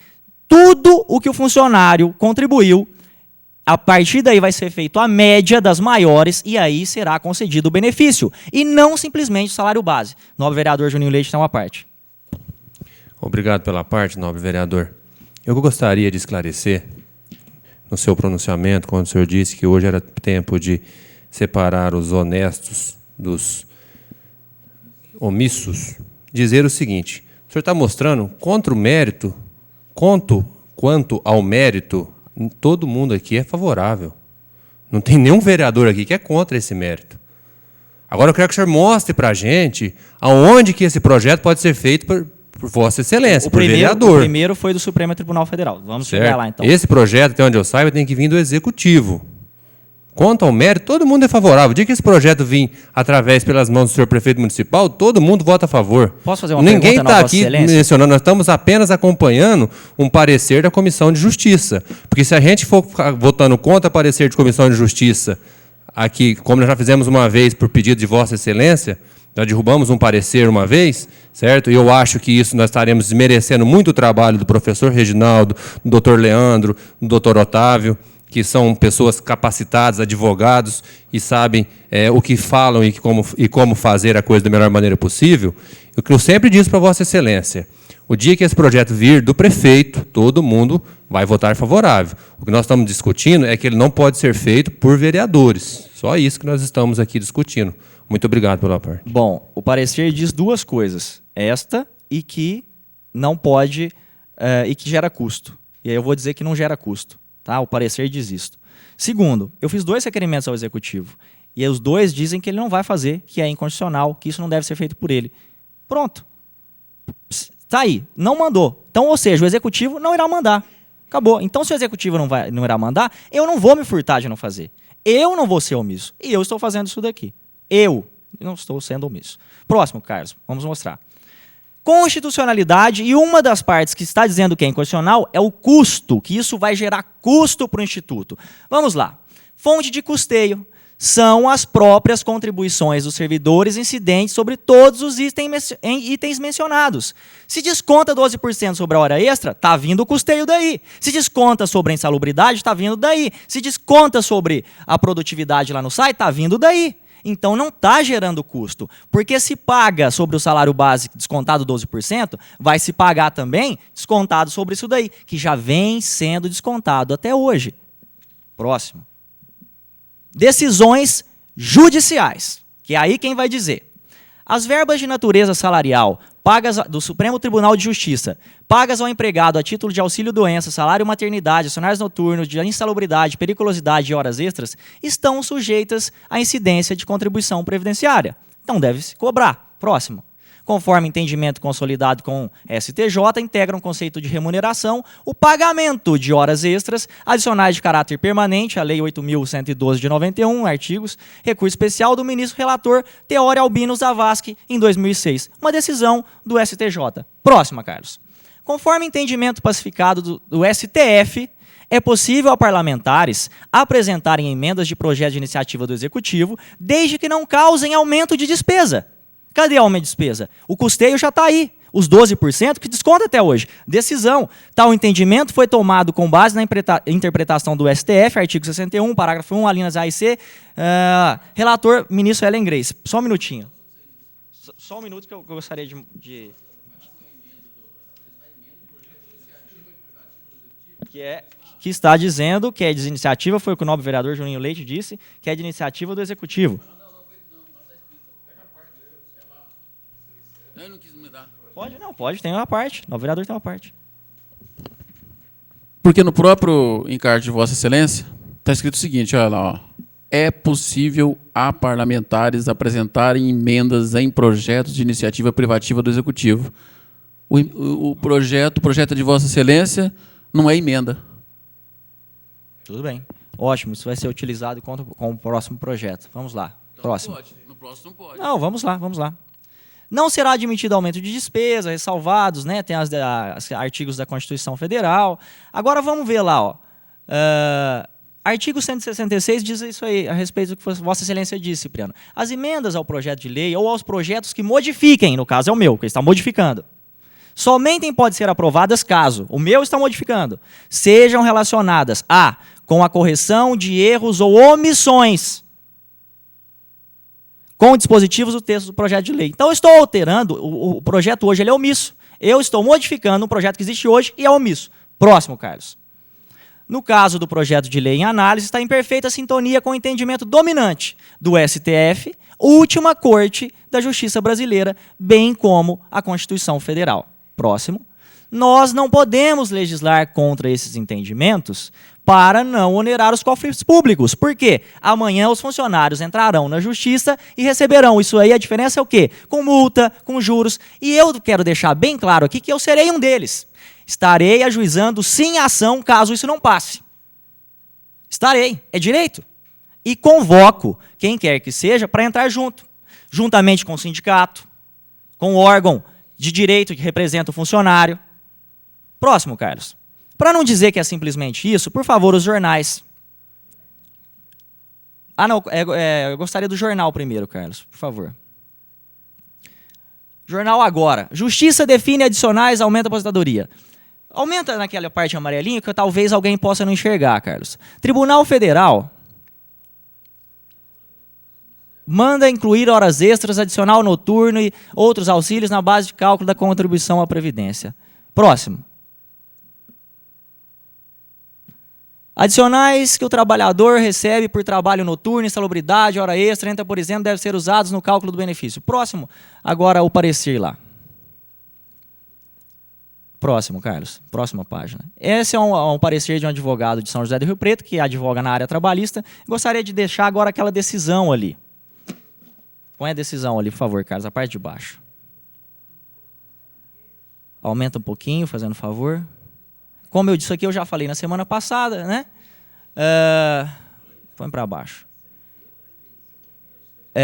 Tudo o que o funcionário contribuiu, a partir daí vai ser feito a média das maiores e aí será concedido o benefício. E não simplesmente o salário base. Nobre vereador Juninho Leite tem uma parte. Obrigado pela parte, nobre vereador. Eu gostaria de esclarecer, no seu pronunciamento, quando o senhor disse que hoje era tempo de separar os honestos dos omissos, dizer o seguinte: o senhor está mostrando contra o mérito, quanto ao mérito, todo mundo aqui é favorável. Não tem nenhum vereador aqui que é contra esse mérito. Agora eu quero que o senhor mostre para a gente aonde que esse projeto pode ser feito por Vossa Excelência, por vereador. O primeiro foi do Supremo Tribunal Federal. Vamos chegar lá, então. Esse projeto, até onde eu saiba, tem que vir do Executivo. Quanto ao mérito, todo mundo é favorável. O dia que esse projeto vir através pelas mãos do senhor prefeito municipal, todo mundo vota a favor. Posso fazer uma Ninguém pergunta, está Vossa aqui Excelência? mencionando, nós estamos apenas acompanhando um parecer da Comissão de Justiça. Porque se a gente for votando contra parecer de Comissão de Justiça, aqui, como nós já fizemos uma vez por pedido de Vossa Excelência, nós derrubamos um parecer uma vez, certo? E eu acho que isso nós estaremos desmerecendo muito o trabalho do professor Reginaldo, do doutor Leandro, do doutor Otávio, que são pessoas capacitadas, advogados, e sabem o que falam e como fazer a coisa da melhor maneira possível. O que eu sempre disse para Vossa Excelência, o dia que esse projeto vir do prefeito, todo mundo vai votar favorável. O que nós estamos discutindo é que ele não pode ser feito por vereadores. Só isso que nós estamos aqui discutindo. Muito obrigado pela parte. Bom, o parecer diz duas coisas. Esta e que não pode, e que gera custo. E aí eu vou dizer que não gera custo. Tá? O parecer diz isto. Segundo, eu fiz 2 requerimentos ao Executivo. E os 2 dizem que ele não vai fazer, que é inconstitucional, que isso não deve ser feito por ele. Pronto. Está aí. Não mandou. Então, ou seja, o Executivo não irá mandar. Acabou. Então, se o Executivo não irá mandar, eu não vou me furtar de não fazer. Eu não vou ser omisso. E eu estou fazendo isso daqui. Eu não estou sendo omisso. Próximo, Carlos. Vamos mostrar. Constitucionalidade, e uma das partes que está dizendo que é inconstitucional é o custo, que isso vai gerar custo para o Instituto. Vamos lá. Fonte de custeio são as próprias contribuições dos servidores incidentes sobre todos os itens mencionados. Se desconta 12% sobre a hora extra, está vindo o custeio daí. Se desconta sobre a insalubridade, está vindo daí. Se desconta sobre a produtividade lá no site, está vindo daí. Então, não está gerando custo, porque se paga sobre o salário básico descontado 12%, vai se pagar também descontado sobre isso daí, que já vem sendo descontado até hoje. Próximo. Decisões judiciais, que é aí quem vai dizer. As verbas de natureza salarial pagas do Supremo Tribunal de Justiça, pagas ao empregado a título de auxílio-doença, salário maternidade, acionários noturnos, de insalubridade, periculosidade e horas extras, estão sujeitas à incidência de contribuição previdenciária. Então deve-se cobrar. Próximo. Conforme entendimento consolidado com STJ, integra um conceito de remuneração o pagamento de horas extras adicionais de caráter permanente, a Lei 8.112 de 91, artigos, recurso especial do ministro relator Teório Albino Zavascki, em 2006. Uma decisão do STJ. Próxima, Carlos. Conforme entendimento pacificado do STF, é possível a parlamentares apresentarem emendas de projeto de iniciativa do Executivo, desde que não causem aumento de despesa. Cadê a aumento de despesa? O custeio já está aí. Os 12% que desconta até hoje. Decisão. Tal entendimento foi tomado com base na interpretação do STF, artigo 61, parágrafo 1, alíneas A e C. Relator, ministro Ellen Grace. Só um minutinho. Só um minuto que eu gostaria de... Que está dizendo que é de iniciativa, foi o que o nobre vereador Juninho Leite disse, que é de iniciativa do Executivo. Eu não quis mudar. Pode, não, pode, tem uma parte. O vereador tem uma parte. Porque no próprio encargo de Vossa Excelência está escrito o seguinte, olha lá, ó, é possível a parlamentares apresentarem emendas em projetos de iniciativa privativa do Executivo. O projeto de Vossa Excelência não é emenda. Tudo bem. Ótimo, isso vai ser utilizado com o próximo projeto. Vamos lá. Próximo. No próximo não pode. Não, vamos lá. Não será admitido aumento de despesa, ressalvados, né? Tem os artigos da Constituição Federal. Agora vamos ver lá, ó. Artigo 166 diz isso aí, a respeito do que Vossa Excelência disse, Cipriano. As emendas ao projeto de lei ou aos projetos que modifiquem, no caso é o meu, que está modificando, somente podem ser aprovadas caso, o meu está modificando, sejam relacionadas com a correção de erros ou omissões com dispositivos do texto do projeto de lei. Então, eu estou alterando, o projeto hoje ele é omisso. Eu estou modificando um projeto que existe hoje e é omisso. Próximo, Carlos. No caso do projeto de lei em análise, está em perfeita sintonia com o entendimento dominante do STF, última corte da Justiça Brasileira, bem como a Constituição Federal. Próximo. Nós não podemos legislar contra esses entendimentos para não onerar os cofres públicos. Por quê? Amanhã os funcionários entrarão na Justiça e receberão. Isso aí, a diferença é o quê? Com multa, com juros. E eu quero deixar bem claro aqui que eu serei um deles. Estarei ajuizando sim a ação caso isso não passe. Estarei, é direito. E convoco quem quer que seja para entrar junto, juntamente com o sindicato, com o órgão de direito que representa o funcionário. Próximo, Carlos. Para não dizer que é simplesmente isso, por favor, os jornais. Não, eu gostaria do jornal primeiro, Carlos, por favor. Jornal Agora. Justiça define adicionais, aumenta a aposentadoria. Aumenta naquela parte amarelinha que talvez alguém possa não enxergar, Carlos. Tribunal Federal manda incluir horas extras, adicional noturno e outros auxílios na base de cálculo da contribuição à Previdência. Próximo. Adicionais que o trabalhador recebe por trabalho noturno, insalubridade, hora extra, entra, por exemplo, devem ser usados no cálculo do benefício. Próximo. Agora o parecer lá. Próximo, Carlos. Próxima página. Esse é um parecer de um advogado de São José do Rio Preto, que advoga na área trabalhista. Gostaria de deixar agora aquela decisão ali. Põe a decisão ali, por favor, Carlos, a parte de baixo. Aumenta um pouquinho, fazendo favor. Como eu disse aqui, eu já falei na semana passada, né? Põe para baixo.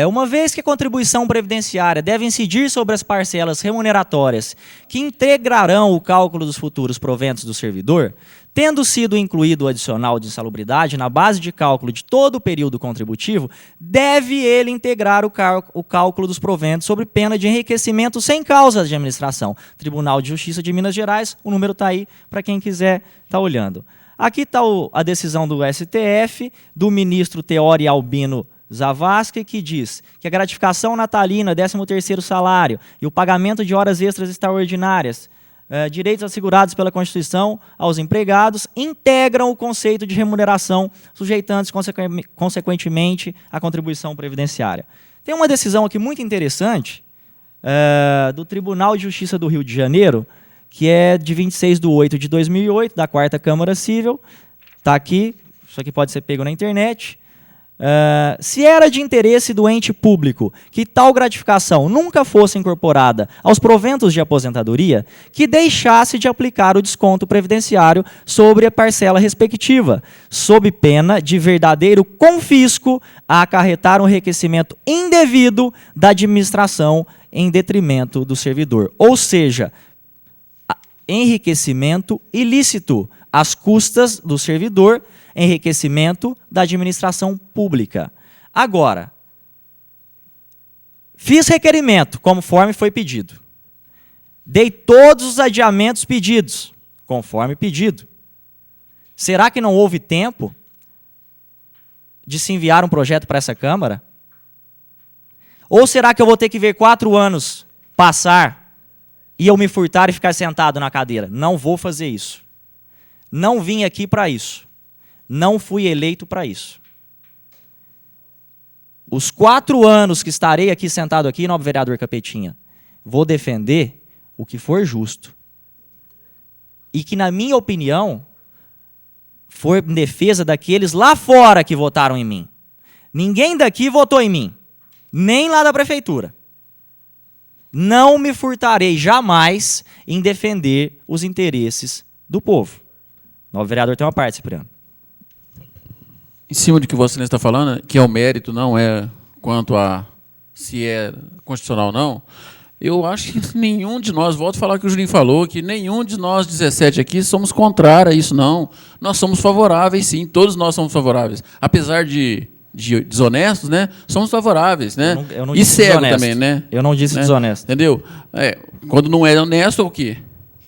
Uma vez que a contribuição previdenciária deve incidir sobre as parcelas remuneratórias que integrarão o cálculo dos futuros proventos do servidor, tendo sido incluído o adicional de insalubridade na base de cálculo de todo o período contributivo, deve ele integrar o cálculo dos proventos sob pena de enriquecimento sem causa de administração. Tribunal de Justiça de Minas Gerais, o número está aí para quem quiser estar olhando. Aqui está a decisão do STF, do ministro Teori Albino Zavascki, que diz que a gratificação natalina, 13º salário e o pagamento de horas extras extraordinárias, direitos assegurados pela Constituição aos empregados, integram o conceito de remuneração, sujeitando-se consequentemente à contribuição previdenciária. Tem uma decisão aqui muito interessante do Tribunal de Justiça do Rio de Janeiro, que é de 26/8/2008, da 4ª Câmara Civil. Está aqui, isso aqui pode ser pego na internet. Se era de interesse do ente público que tal gratificação nunca fosse incorporada aos proventos de aposentadoria, que deixasse de aplicar o desconto previdenciário sobre a parcela respectiva, sob pena de verdadeiro confisco a acarretar um enriquecimento indevido da administração em detrimento do servidor. Ou seja, enriquecimento ilícito às custas do servidor, enriquecimento da administração pública. Agora, fiz requerimento, conforme foi pedido. Dei todos os adiamentos pedidos, conforme pedido. Será que não houve tempo de se enviar um projeto para essa Câmara? Ou será que eu vou ter que ver 4 anos passar e eu me furtar e ficar sentado na cadeira? Não vou fazer isso. Não vim aqui para isso. Não fui eleito para isso. Os 4 anos que estarei aqui sentado aqui, nobre vereador Capetinha, vou defender o que for justo. E que, na minha opinião, foi em defesa daqueles lá fora que votaram em mim. Ninguém daqui votou em mim, nem lá da prefeitura. Não me furtarei jamais em defender os interesses do povo. O nobre vereador tem uma parte, Cipriano. em cima do que Vossa Excelência está falando, que é o mérito, não é quanto a se é constitucional ou não, eu acho que nenhum de nós, volto a falar o que o Juninho falou, que nenhum de nós 17 aqui somos contrários a isso, não. Nós somos favoráveis, sim, todos nós somos favoráveis. Apesar de desonestos, né? Somos favoráveis, né? Eu não e disse cego desonesto. também, né? Eu não disse né? desonesto. Entendeu? Quando não é honesto, é o quê?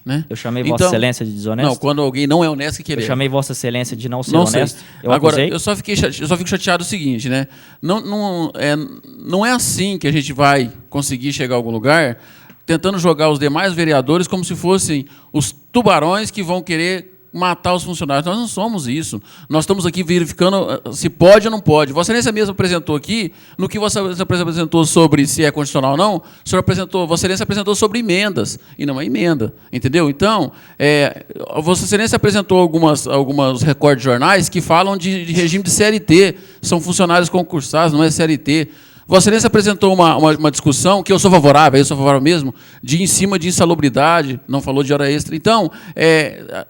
Né? Eu chamei Vossa Excelência de desonesto? Não, quando alguém não é honesto, o que ele é? Eu chamei Vossa Excelência de não ser não honesto? Sei. Eu Agora, acusei? eu só fico chateado o seguinte, né? Não é assim que a gente vai conseguir chegar a algum lugar tentando jogar os demais vereadores como se fossem os tubarões que vão querer matar os funcionários. Nós não somos isso. Nós estamos aqui verificando se pode ou não pode. Vossa Excelência mesmo apresentou aqui, no que Vossa Excelência apresentou sobre se é constitucional ou não, Vossa Excelência apresentou sobre emendas, e não é emenda. Entendeu? Então, Vossa Excelência apresentou algumas recortes de jornais que falam de regime de CLT, são funcionários concursados, não é CLT. Vossa Excelência apresentou uma discussão, que eu sou favorável mesmo, em cima de insalubridade, não falou de hora extra. Então,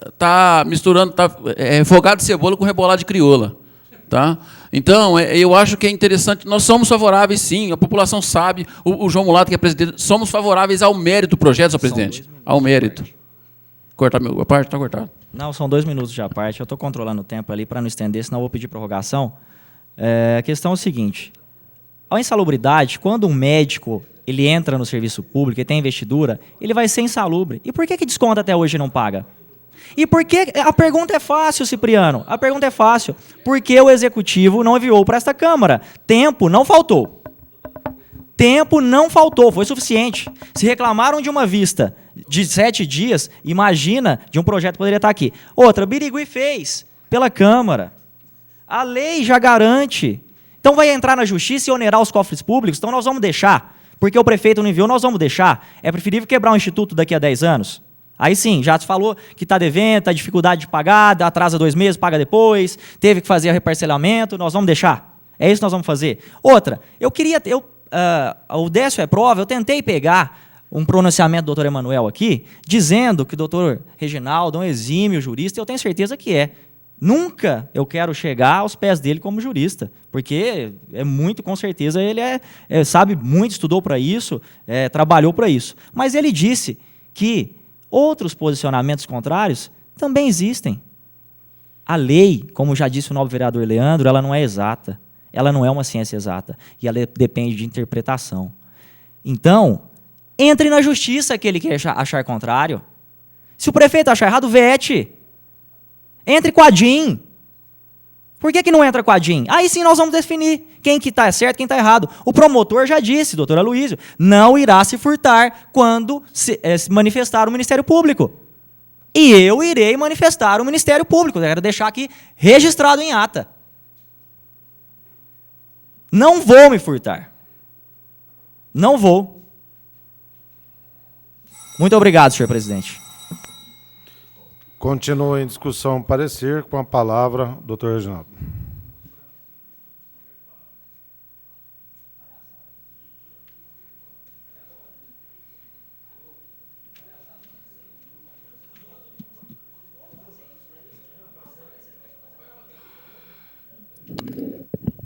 está misturando, refogado de cebola com rebolado de crioula. Tá? Então, eu acho que é interessante, nós somos favoráveis, sim, a população sabe, o João Mulato, que é presidente, somos favoráveis ao mérito do projeto, senhor presidente, ao mérito. Cortar a parte? Está cortado. Não, são 2 minutos de a parte, eu estou controlando o tempo ali para não estender, senão eu vou pedir prorrogação. A questão é o seguinte... A insalubridade, quando um médico ele entra no serviço público e tem investidura, ele vai ser insalubre. E por que desconto até hoje não paga? E por que... A pergunta é fácil, Cipriano. A pergunta é fácil. Porque o Executivo não enviou para esta Câmara? Tempo não faltou. Tempo não faltou, foi suficiente. Se reclamaram de uma vista de 7 dias, imagina de um projeto que poderia estar aqui. Outra, Birigui fez pela Câmara. A lei já garante... Então vai entrar na justiça e onerar os cofres públicos? Então nós vamos deixar. Porque o prefeito não enviou, nós vamos deixar. É preferível quebrar um instituto daqui a 10 anos? Aí sim, já se falou que está devendo, está dificuldade de pagar, atrasa 2 meses, paga depois, teve que fazer o reparcelamento, nós vamos deixar. É isso que nós vamos fazer. Outra, o Décio é prova, eu tentei pegar um pronunciamento do doutor Emanuel aqui, dizendo que o doutor Reginaldo é um exímio jurista, e eu tenho certeza que é. Nunca eu quero chegar aos pés dele como jurista, porque com certeza ele sabe muito, estudou para isso, trabalhou para isso. Mas ele disse que outros posicionamentos contrários também existem. A lei, como já disse o nobre vereador Leandro, ela não é exata, ela não é uma ciência exata, e ela depende de interpretação. Então, entre na justiça aquele que achar contrário. Se o prefeito achar errado, vete. Entre com a DIN. Por que não entra com a DIN? Aí sim nós vamos definir quem que está certo e quem está errado. O promotor já disse, doutor Aloysio, não irá se furtar quando se manifestar o Ministério Público. E eu irei manifestar o Ministério Público. Eu quero deixar aqui registrado em ata. Não vou me furtar. Não vou. Muito obrigado, senhor presidente. Continua em discussão parecer, com a palavra, doutor Reginaldo.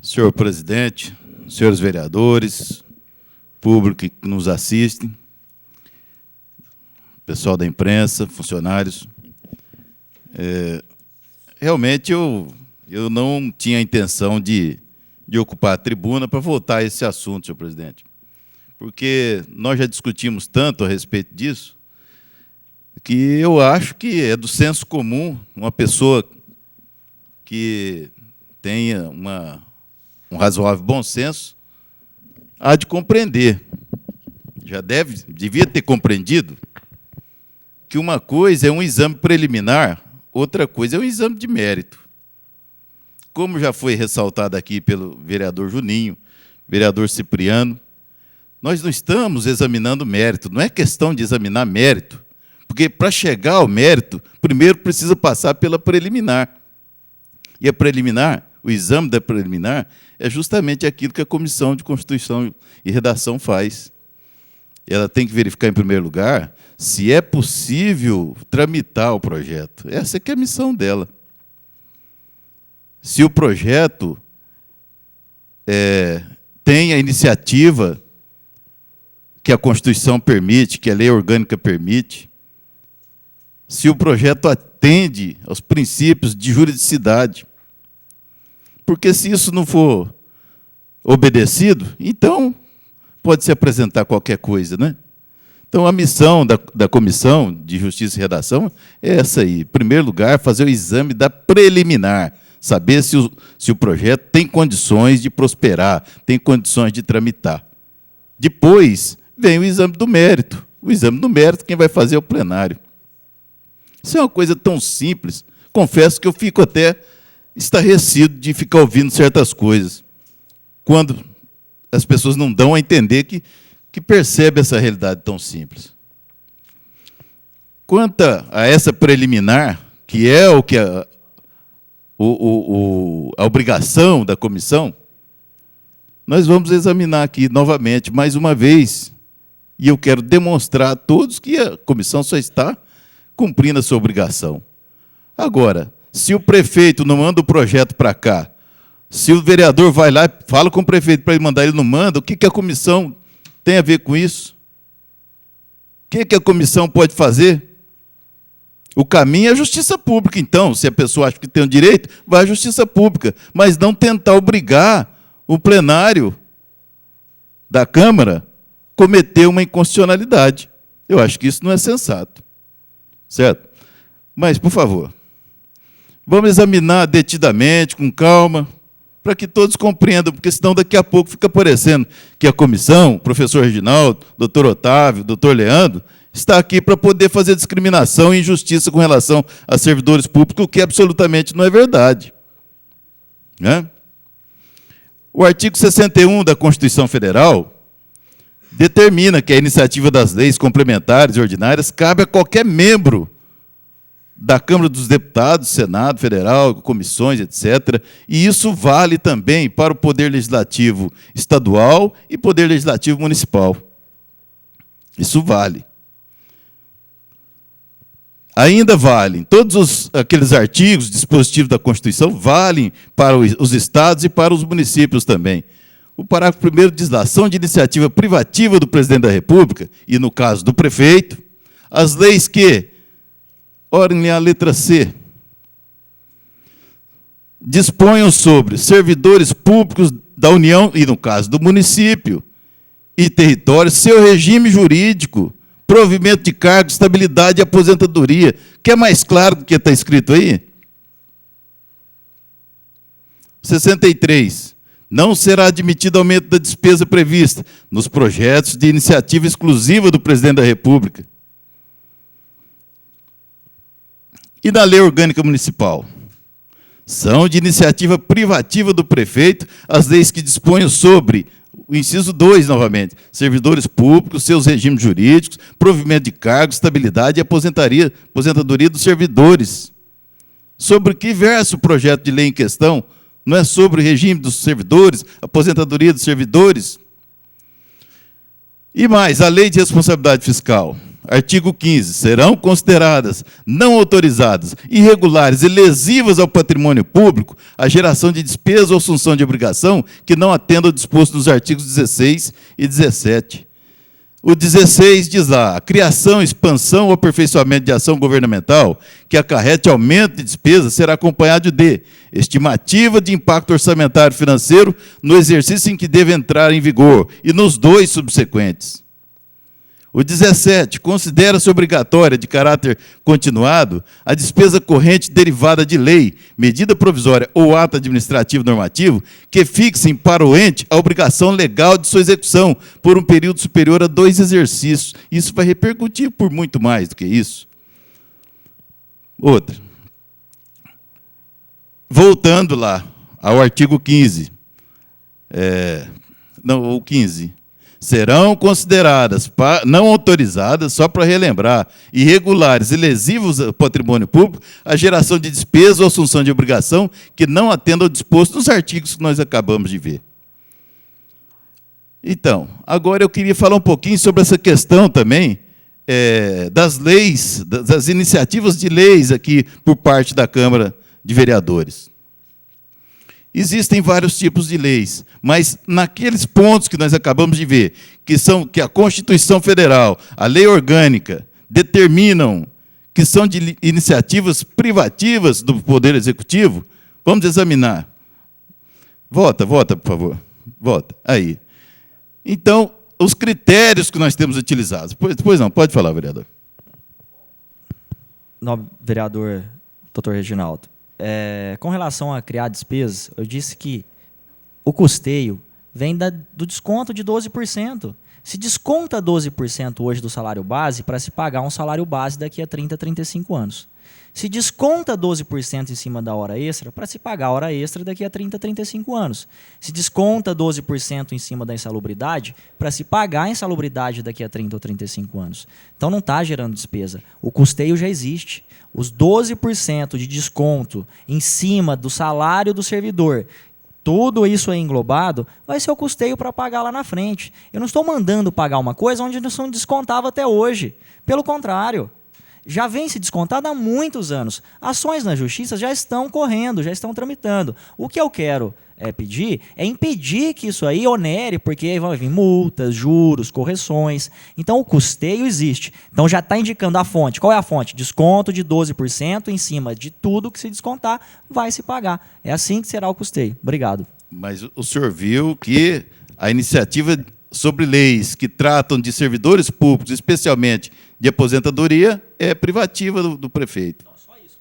Senhor presidente, senhores vereadores, público que nos assiste, pessoal da imprensa, funcionários, realmente eu não tinha a intenção de ocupar a tribuna para voltar a esse assunto, senhor presidente, porque nós já discutimos tanto a respeito disso, que eu acho que é do senso comum uma pessoa que tenha um razoável bom senso há de compreender, devia ter compreendido que uma coisa é um exame preliminar, outra coisa é um exame de mérito. Como já foi ressaltado aqui pelo vereador Juninho, vereador Cipriano, nós não estamos examinando mérito, não é questão de examinar mérito, porque para chegar ao mérito, primeiro precisa passar pela preliminar. E a preliminar, o exame da preliminar, é justamente aquilo que a Comissão de Constituição e Redação faz. Ela tem que verificar, em primeiro lugar, se é possível tramitar o projeto. Essa é que é a missão dela. se o projeto tem a iniciativa que a Constituição permite, que a lei orgânica permite, se o projeto atende aos princípios de juridicidade. Porque se isso não for obedecido, então pode se apresentar qualquer coisa, né? Então, a missão da Comissão de Justiça e Redação é essa aí. Em primeiro lugar, fazer o exame da preliminar, saber se o projeto tem condições de prosperar, tem condições de tramitar. Depois, vem o exame do mérito. O exame do mérito, quem vai fazer é o plenário. Isso é uma coisa tão simples. Confesso que eu fico até estarrecido de ficar ouvindo certas coisas, quando as pessoas não dão a entender que percebe essa realidade tão simples. Quanto a essa preliminar, que é o que a obrigação da comissão, nós vamos examinar aqui novamente, mais uma vez, e eu quero demonstrar a todos que a comissão só está cumprindo a sua obrigação. Agora, se o prefeito não manda o projeto para cá, se o vereador vai lá e fala com o prefeito para ele mandar, ele não manda, o que a comissão tem a ver com isso? O que a comissão pode fazer? O caminho é a justiça pública, então. Se a pessoa acha que tem o direito, vai à justiça pública. Mas não tentar obrigar o plenário da Câmara a cometer uma inconstitucionalidade. Eu acho que isso não é sensato. Certo? Mas, por favor, vamos examinar detidamente, com calma, para que todos compreendam, porque senão daqui a pouco fica parecendo que a comissão, o professor Reginaldo, doutor Otávio, doutor Leandro, está aqui para poder fazer discriminação e injustiça com relação a servidores públicos, o que absolutamente não é verdade. Né? O artigo 61 da Constituição Federal determina que a iniciativa das leis complementares e ordinárias cabe a qualquer membro da Câmara dos Deputados, Senado Federal, comissões, etc. E isso vale também para o Poder Legislativo Estadual e Poder Legislativo Municipal. Isso vale. Ainda valem, todos aqueles artigos, dispositivos da Constituição, valem para os estados e para os municípios também. O parágrafo 1º diz lá, ação de iniciativa privativa do presidente da República, e no caso do prefeito, as leis que, olhem a letra C, disponham sobre servidores públicos da União, e no caso do município, e território, seu regime jurídico, provimento de cargo, estabilidade e aposentadoria. Quer mais claro do que está escrito aí? 63. Não será admitido aumento da despesa prevista nos projetos de iniciativa exclusiva do presidente da República. E na Lei Orgânica Municipal? São de iniciativa privativa do prefeito as leis que disponham sobre, o inciso 2, novamente, servidores públicos, seus regimes jurídicos, provimento de cargos, estabilidade e aposentadoria dos servidores. Sobre que versa o projeto de lei em questão? Não é sobre o regime dos servidores, aposentadoria dos servidores? E mais, a Lei de Responsabilidade Fiscal, artigo 15, serão consideradas não autorizadas, irregulares e lesivas ao patrimônio público a geração de despesa ou assunção de obrigação que não atenda ao disposto nos artigos 16 e 17. O 16 diz lá, a criação, expansão ou aperfeiçoamento de ação governamental que acarrete aumento de despesa será acompanhado de estimativa de impacto orçamentário financeiro no exercício em que deve entrar em vigor e nos 2 subsequentes. O 17, considera-se obrigatória, de caráter continuado, a despesa corrente derivada de lei, medida provisória ou ato administrativo normativo que fixem para o ente a obrigação legal de sua execução por um período superior a 2 exercícios. Isso vai repercutir por muito mais do que isso. Outra. Voltando lá ao artigo 15. O 15. Serão consideradas não autorizadas, só para relembrar, irregulares e lesivos ao patrimônio público, a geração de despesa ou assunção de obrigação que não atenda ao disposto nos artigos que nós acabamos de ver. Então, agora eu queria falar um pouquinho sobre essa questão também das leis, das iniciativas de leis aqui por parte da Câmara de Vereadores. Existem vários tipos de leis, mas naqueles pontos que nós acabamos de ver, que a Constituição Federal, a lei orgânica, determinam que são de iniciativas privativas do Poder Executivo, vamos examinar. Vota, por favor. Vota. Aí. Então, os critérios que nós temos utilizados. Pois não, pode falar, vereador. Nobre vereador Dr. Reginaldo, com relação a criar despesas, eu disse que o custeio vem do desconto de 12%. Se desconta 12% hoje do salário base para se pagar um salário base daqui a 30, 35 anos. Se desconta 12% em cima da hora extra para se pagar a hora extra daqui a 30, 35 anos. Se desconta 12% em cima da insalubridade para se pagar a insalubridade daqui a 30 ou 35 anos. Então não está gerando despesa. O custeio já existe. Os 12% de desconto em cima do salário do servidor, tudo isso aí englobado, vai ser o custeio para pagar lá na frente. Eu não estou mandando pagar uma coisa onde não descontava até hoje. Pelo contrário, já vem se descontado há muitos anos. Ações na justiça já estão correndo, já estão tramitando. O que eu quero pedir é impedir que isso aí onere, porque vai vir multas, juros, correções. Então, o custeio existe. Então, já está indicando a fonte. Qual é a fonte? Desconto de 12% em cima de tudo que se descontar, vai se pagar. É assim que será o custeio. Obrigado. Mas o senhor viu que a iniciativa sobre leis que tratam de servidores públicos, especialmente de aposentadoria, é privativa do prefeito.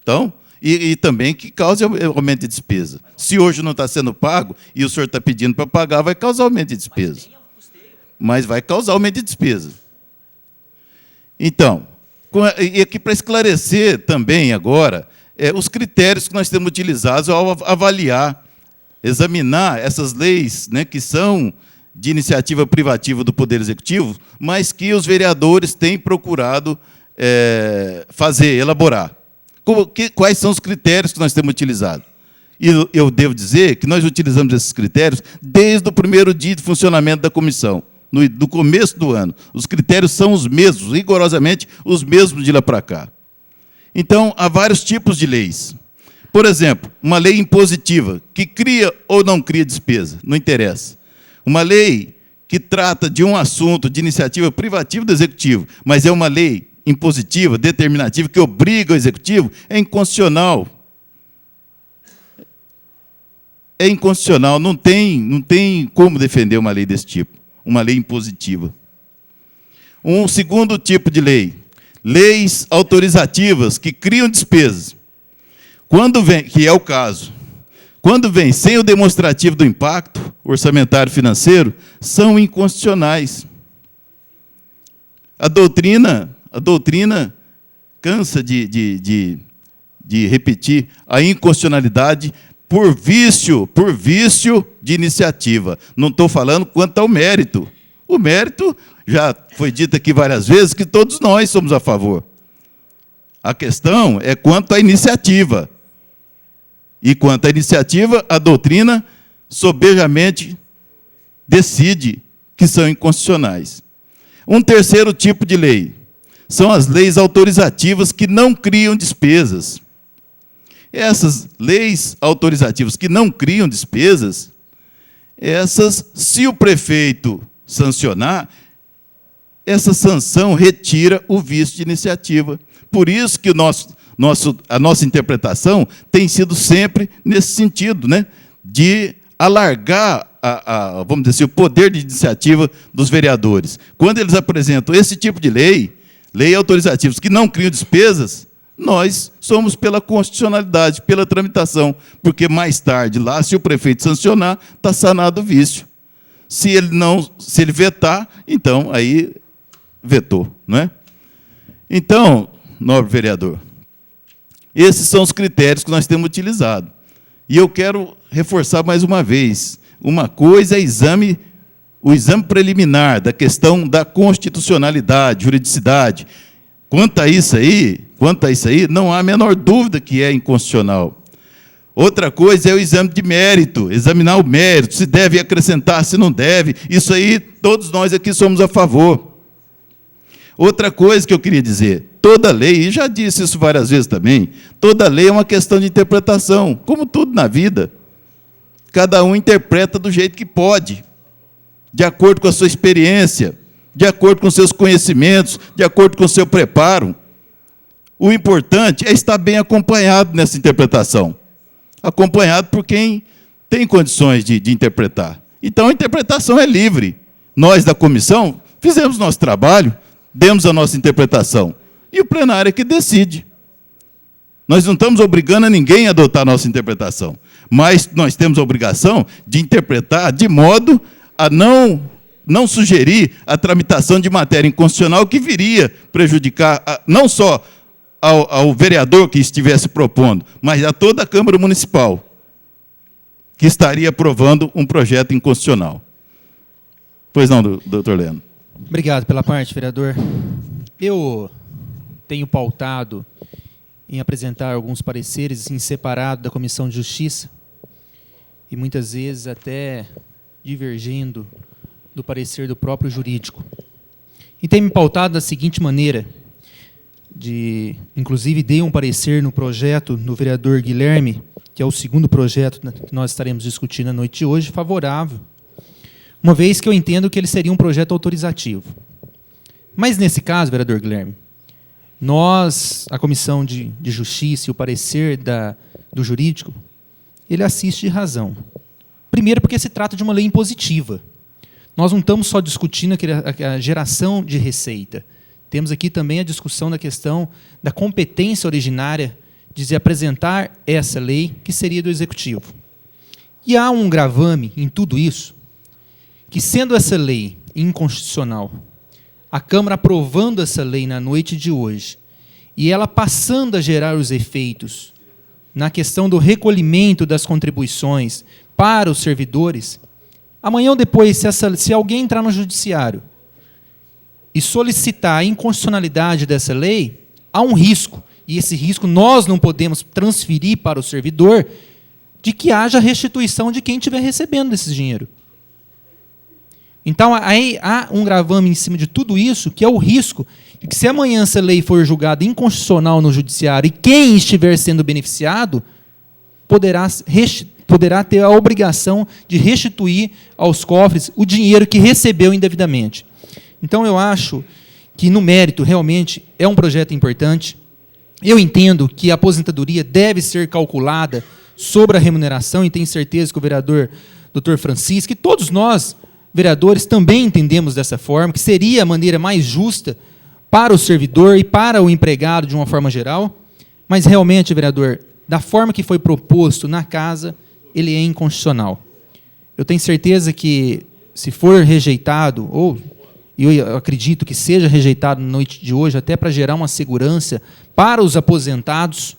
Então, e também que cause aumento de despesa. Se hoje não está sendo pago e o senhor está pedindo para pagar, vai causar aumento de despesa. Mas vai causar aumento de despesa. Então, e aqui para esclarecer também agora, os critérios que nós temos utilizados ao avaliar, examinar essas leis, né, que são de iniciativa privativa do Poder Executivo, mas que os vereadores têm procurado elaborar. Quais são os critérios que nós temos utilizado? E eu devo dizer que nós utilizamos esses critérios desde o primeiro dia de funcionamento da comissão, no começo do ano. Os critérios são os mesmos, rigorosamente os mesmos de lá para cá. Então, há vários tipos de leis. Por exemplo, uma lei impositiva, que cria ou não cria despesa, não interessa. Uma lei que trata de um assunto de iniciativa privativa do Executivo, mas é uma lei impositiva, determinativa, que obriga o Executivo, é inconstitucional. É inconstitucional, não tem como defender uma lei desse tipo, uma lei impositiva. Um segundo tipo de lei, leis autorizativas que criam despesas. Quando vem, que é o caso, quando vem sem o demonstrativo do impacto orçamentário financeiro, são inconstitucionais. A doutrina cansa de repetir a inconstitucionalidade por vício de iniciativa. Não estou falando quanto ao mérito. O mérito, já foi dito aqui várias vezes, que todos nós somos a favor. A questão é quanto à iniciativa. E quanto à iniciativa, a doutrina sobejamente decide que são inconstitucionais. Um terceiro tipo de lei são as leis autorizativas que não criam despesas. Essas leis autorizativas que não criam despesas, essas, se o prefeito sancionar, essa sanção retira o vício de iniciativa. Por isso que a nossa interpretação tem sido sempre nesse sentido, né, de alargar vamos dizer assim, o poder de iniciativa dos vereadores. Quando eles apresentam esse tipo de lei autorizativas que não criam despesas, nós somos pela constitucionalidade, pela tramitação, porque mais tarde, lá, se o prefeito sancionar, está sanado o vício. Se ele vetar, então, aí vetou, não é? Então, nobre vereador, esses são os critérios que nós temos utilizado. E eu quero reforçar mais uma vez, uma coisa é o exame preliminar da questão da constitucionalidade, juridicidade. Quanto a isso aí, não há a menor dúvida que é inconstitucional. Outra coisa é o exame de mérito, examinar o mérito, se deve acrescentar, se não deve. Isso aí, todos nós aqui somos a favor. Outra coisa que eu queria dizer, toda lei, e já disse isso várias vezes também, toda lei é uma questão de interpretação, como tudo na vida. Cada um interpreta do jeito que pode, de acordo com a sua experiência, de acordo com seus conhecimentos, de acordo com o seu preparo. O importante é estar bem acompanhado nessa interpretação. Acompanhado por quem tem condições de interpretar. Então, a interpretação é livre. Nós, da comissão, fizemos nosso trabalho, demos a nossa interpretação. E o plenário é que decide. Nós não estamos obrigando a ninguém a adotar a nossa interpretação. Mas nós temos a obrigação de interpretar de modo a não sugerir a tramitação de matéria inconstitucional que viria prejudicar não só ao vereador que estivesse propondo, mas a toda a Câmara Municipal, que estaria aprovando um projeto inconstitucional. Pois não, doutor Leandro. Obrigado pela parte, vereador. Eu tenho pautado em apresentar alguns pareceres em separado da Comissão de Justiça e muitas vezes até divergindo do parecer do próprio jurídico. E tem me pautado da seguinte maneira, inclusive dei um parecer no projeto do vereador Guilherme, que é o segundo projeto que nós estaremos discutindo à noite de hoje, favorável, uma vez que eu entendo que ele seria um projeto autorizativo. Mas, nesse caso, vereador Guilherme, nós, a Comissão de Justiça e o parecer do jurídico, ele assiste de razão. Primeiro, porque se trata de uma lei impositiva. Nós não estamos só discutindo a geração de receita. Temos aqui também a discussão da questão da competência originária de apresentar essa lei, que seria do Executivo. E há um gravame em tudo isso, que sendo essa lei inconstitucional, a Câmara aprovando essa lei na noite de hoje, e ela passando a gerar os efeitos na questão do recolhimento das contribuições para os servidores, amanhã ou depois, se alguém entrar no judiciário e solicitar a inconstitucionalidade dessa lei, há um risco, e esse risco nós não podemos transferir para o servidor, de que haja restituição de quem estiver recebendo esse dinheiro. Então, aí há um gravame em cima de tudo isso, que é o risco de que, se amanhã essa lei for julgada inconstitucional no judiciário e quem estiver sendo beneficiado poderá ter a obrigação de restituir aos cofres o dinheiro que recebeu indevidamente. Então, eu acho que, no mérito, realmente é um projeto importante. Eu entendo que a aposentadoria deve ser calculada sobre a remuneração, e tenho certeza que o vereador Dr. Francisco, e todos nós, vereadores, também entendemos dessa forma, que seria a maneira mais justa para o servidor e para o empregado de uma forma geral, mas realmente, vereador, da forma que foi proposto na casa, ele é inconstitucional. Eu tenho certeza que, se for rejeitado, ou eu acredito que seja rejeitado na noite de hoje, até para gerar uma segurança para os aposentados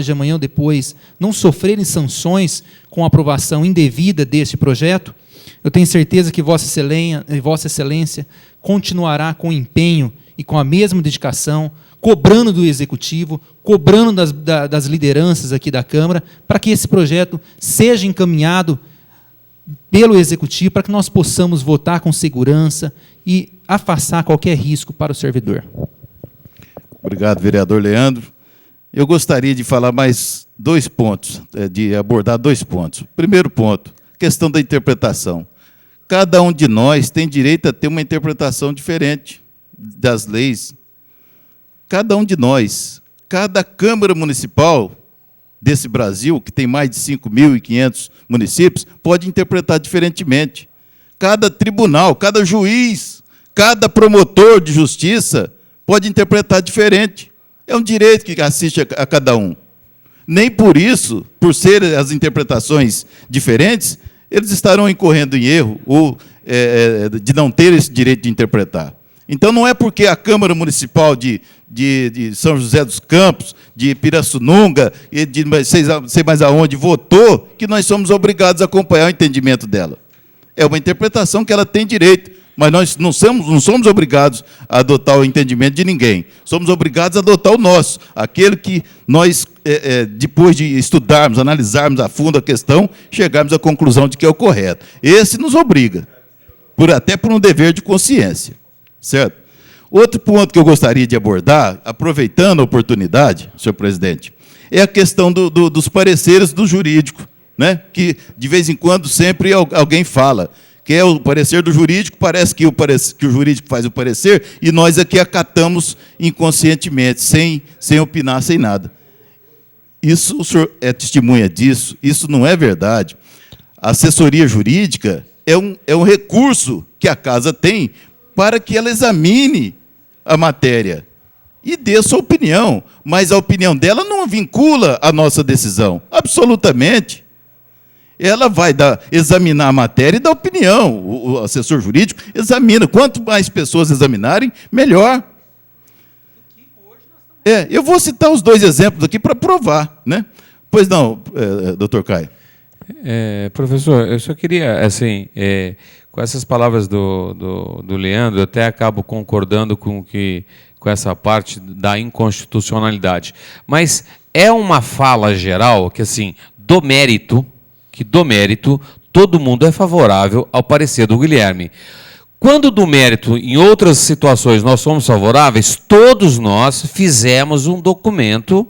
de amanhã ou depois não sofrerem sanções com a aprovação indevida deste projeto, eu tenho certeza que Vossa Excelência continuará com empenho e com a mesma dedicação, cobrando do Executivo, cobrando das lideranças aqui da Câmara, para que esse projeto seja encaminhado pelo Executivo, para que nós possamos votar com segurança e afastar qualquer risco para o servidor. Obrigado, vereador Leandro. Eu gostaria de falar mais 2 pontos, de abordar 2 pontos. Primeiro ponto, questão da interpretação. Cada um de nós tem direito a ter uma interpretação diferente das leis. Cada um de nós, cada Câmara Municipal desse Brasil, que tem mais de 5.500 municípios, pode interpretar diferentemente. Cada tribunal, cada juiz, cada promotor de justiça pode interpretar diferente. É um direito que assiste a cada um. Nem por isso, por serem as interpretações diferentes, eles estarão incorrendo em erro ou de não ter esse direito de interpretar. Então, não é porque a Câmara Municipal de São José dos Campos, de Pirassununga, e de sei mais aonde, votou, que nós somos obrigados a acompanhar o entendimento dela. É uma interpretação que ela tem direito, mas nós não somos obrigados a adotar o entendimento de ninguém. Somos obrigados a adotar o nosso, aquele que nós, depois de estudarmos, analisarmos a fundo a questão, chegarmos à conclusão de que é o correto. Esse nos obriga, até por um dever de consciência. Certo? Outro ponto que eu gostaria de abordar, aproveitando a oportunidade, senhor presidente, é a questão dos pareceres do jurídico, né? Que, de vez em quando, sempre alguém fala. Que é o parecer do jurídico, parece que o jurídico faz o parecer, e nós aqui acatamos inconscientemente, sem opinar, sem nada. Isso, o senhor é testemunha disso, isso não é verdade. A assessoria jurídica é um recurso que a casa tem para que ela examine a matéria e dê sua opinião, mas a opinião dela não vincula a nossa decisão, absolutamente. Ela vai examinar a matéria e dar opinião. O assessor jurídico examina. Quanto mais pessoas examinarem, melhor. Eu vou citar os 2 exemplos aqui para provar, né? Pois não, doutor Caio. Professor, eu só queria, assim, com essas palavras do Leandro, eu até acabo concordando com essa parte da inconstitucionalidade. Mas é uma fala geral que, assim, do mérito, todo mundo é favorável ao parecer do Guilherme. Quando do mérito, em outras situações, nós somos favoráveis, todos nós fizemos um documento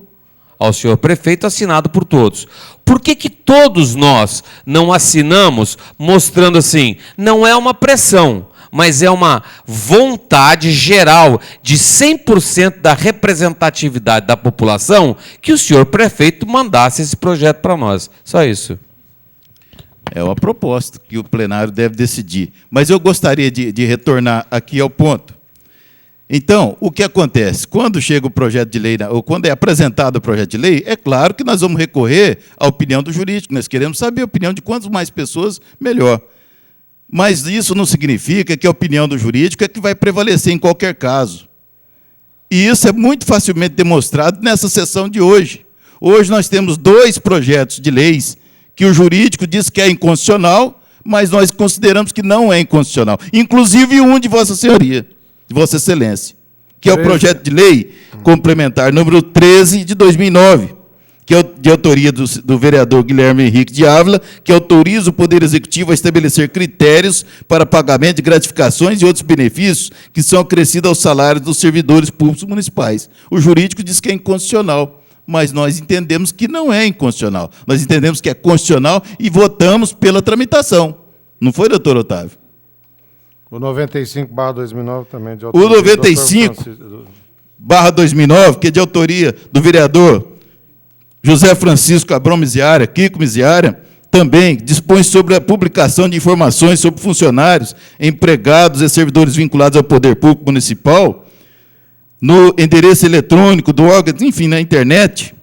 ao senhor prefeito assinado por todos. Por que todos nós não assinamos mostrando assim, não é uma pressão, mas é uma vontade geral de 100% da representatividade da população que o senhor prefeito mandasse esse projeto para nós. Só isso. É uma proposta que o plenário deve decidir. Mas eu gostaria de retornar aqui ao ponto. Então, o que acontece? Quando chega o projeto de lei, ou quando é apresentado o projeto de lei, é claro que nós vamos recorrer à opinião do jurídico. Nós queremos saber a opinião de quantas mais pessoas, melhor. Mas isso não significa que a opinião do jurídico é que vai prevalecer em qualquer caso. E isso é muito facilmente demonstrado nessa sessão de hoje. Hoje nós temos 2 projetos de leis que o jurídico diz que é inconstitucional, mas nós consideramos que não é inconstitucional. Inclusive um de Vossa Senhoria, de Vossa Excelência, que é o projeto de lei complementar número 13 de 2009, que é de autoria do vereador Guilherme Henrique de Ávila, que autoriza o Poder Executivo a estabelecer critérios para pagamento de gratificações e outros benefícios que são acrescidos aos salários dos servidores públicos municipais. O jurídico diz que é inconstitucional, mas nós entendemos que não é inconstitucional. Nós entendemos que é constitucional e votamos pela tramitação. Não foi, doutor Otávio? O 95/2009 também é de autoria. O 95/2009, que é de autoria do vereador José Francisco Abrão Miziara, Kiko Miziara, também dispõe sobre a publicação de informações sobre funcionários, empregados e servidores vinculados ao poder público municipal, no endereço eletrônico do órgão, enfim, na internet.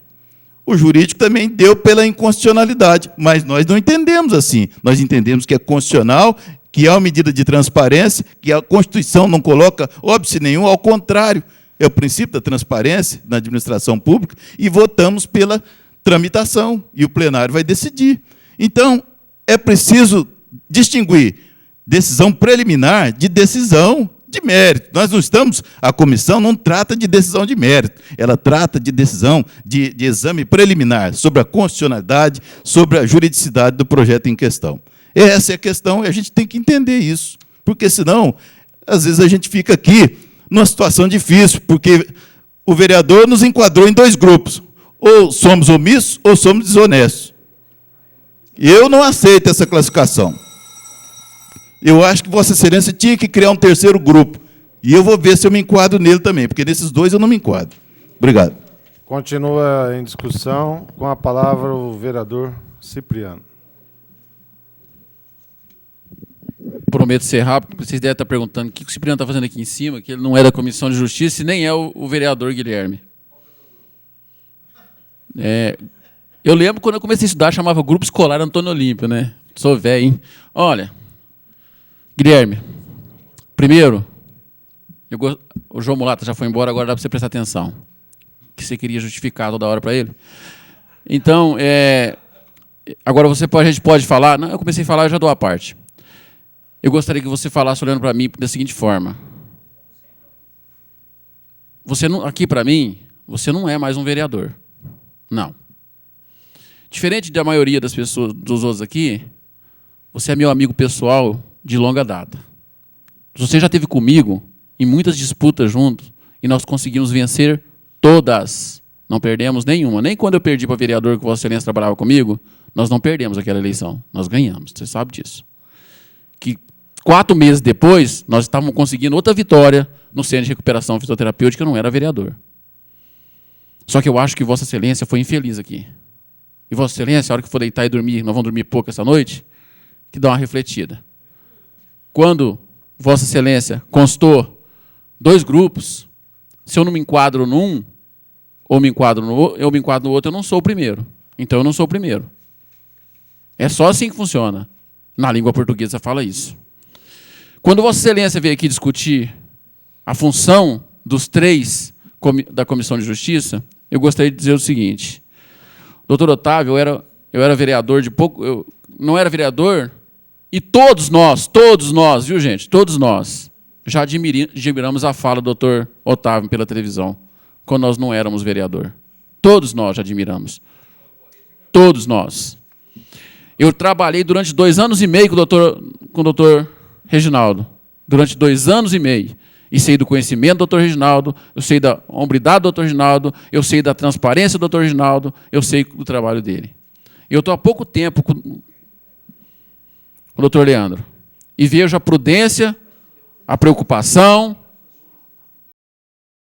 O jurídico também deu pela inconstitucionalidade, mas nós não entendemos assim. Nós entendemos que é constitucional, que é uma medida de transparência, que a Constituição não coloca óbice nenhum, ao contrário, é o princípio da transparência na administração pública, e votamos pela tramitação, e o plenário vai decidir. Então, é preciso distinguir decisão preliminar de decisão de mérito. Nós não estamos, a comissão não trata de decisão de mérito, ela trata de decisão de exame preliminar sobre a constitucionalidade, sobre a juridicidade do projeto em questão. Essa é a questão, e a gente tem que entender isso, porque senão, às vezes a gente fica aqui numa situação difícil, porque o vereador nos enquadrou em 2 grupos, ou somos omissos ou somos desonestos. Eu não aceito essa classificação. Eu acho que Vossa Excelência tinha que criar um 3º grupo. E eu vou ver se eu me enquadro nele também, porque nesses 2 eu não me enquadro. Obrigado. Continua em discussão. Com a palavra o vereador Cipriano. Prometo ser rápido, porque vocês devem estar perguntando o que o Cipriano está fazendo aqui em cima, que ele não é da Comissão de Justiça e nem é o vereador Guilherme. Eu lembro quando eu comecei a estudar, chamava Grupo Escolar Antônio Olímpio, né? Sou velho, hein? Olha, Guilherme, primeiro, o João Mulata já foi embora, agora dá para você prestar atenção. Que você queria justificar toda hora para ele. Então, agora a gente pode falar. Não, eu comecei a falar, eu já dou a parte. Eu gostaria que você falasse olhando para mim da seguinte forma. Você não, aqui para mim, você não é mais um vereador. Não. Diferente da maioria das pessoas, dos outros aqui, você é meu amigo pessoal de longa data. Você já esteve comigo em muitas disputas juntos e nós conseguimos vencer todas. Não perdemos nenhuma. Nem quando eu perdi para vereador que Vossa Excelência trabalhava comigo, Nós não perdemos aquela eleição, nós ganhamos, você sabe disso. Que 4 meses depois, nós estávamos conseguindo outra vitória no Centro de Recuperação Fisioterapêutica, eu não era vereador. Só que eu acho que Vossa Excelência foi infeliz aqui. E Vossa Excelência, a hora que for deitar e dormir, nós vamos dormir pouco essa noite, que dá uma refletida. Quando Vossa Excelência constou 2 grupos, se eu não me enquadro num, ou me enquadro no outro, eu não sou o primeiro. Então eu não sou o primeiro. É só assim que funciona. Na língua portuguesa fala isso. Quando Vossa Excelência veio aqui discutir a função dos 3 da Comissão de Justiça, eu gostaria de dizer o seguinte. Doutor Otávio, eu era vereador de pouco... Eu não era vereador, e todos nós, viu, gente? Todos nós já admiramos a fala do doutor Otávio pela televisão, quando nós não éramos vereador. Todos nós já admiramos. Todos nós. Eu trabalhei durante 2 anos e meio com o doutor Reginaldo. Durante 2 anos e meio. E sei do conhecimento do doutor Reginaldo, eu sei da hombridade do doutor Reginaldo, eu sei da transparência do doutor Reginaldo, eu sei do trabalho dele. Eu estou há pouco tempo com o doutor Leandro. E vejo a prudência, a preocupação,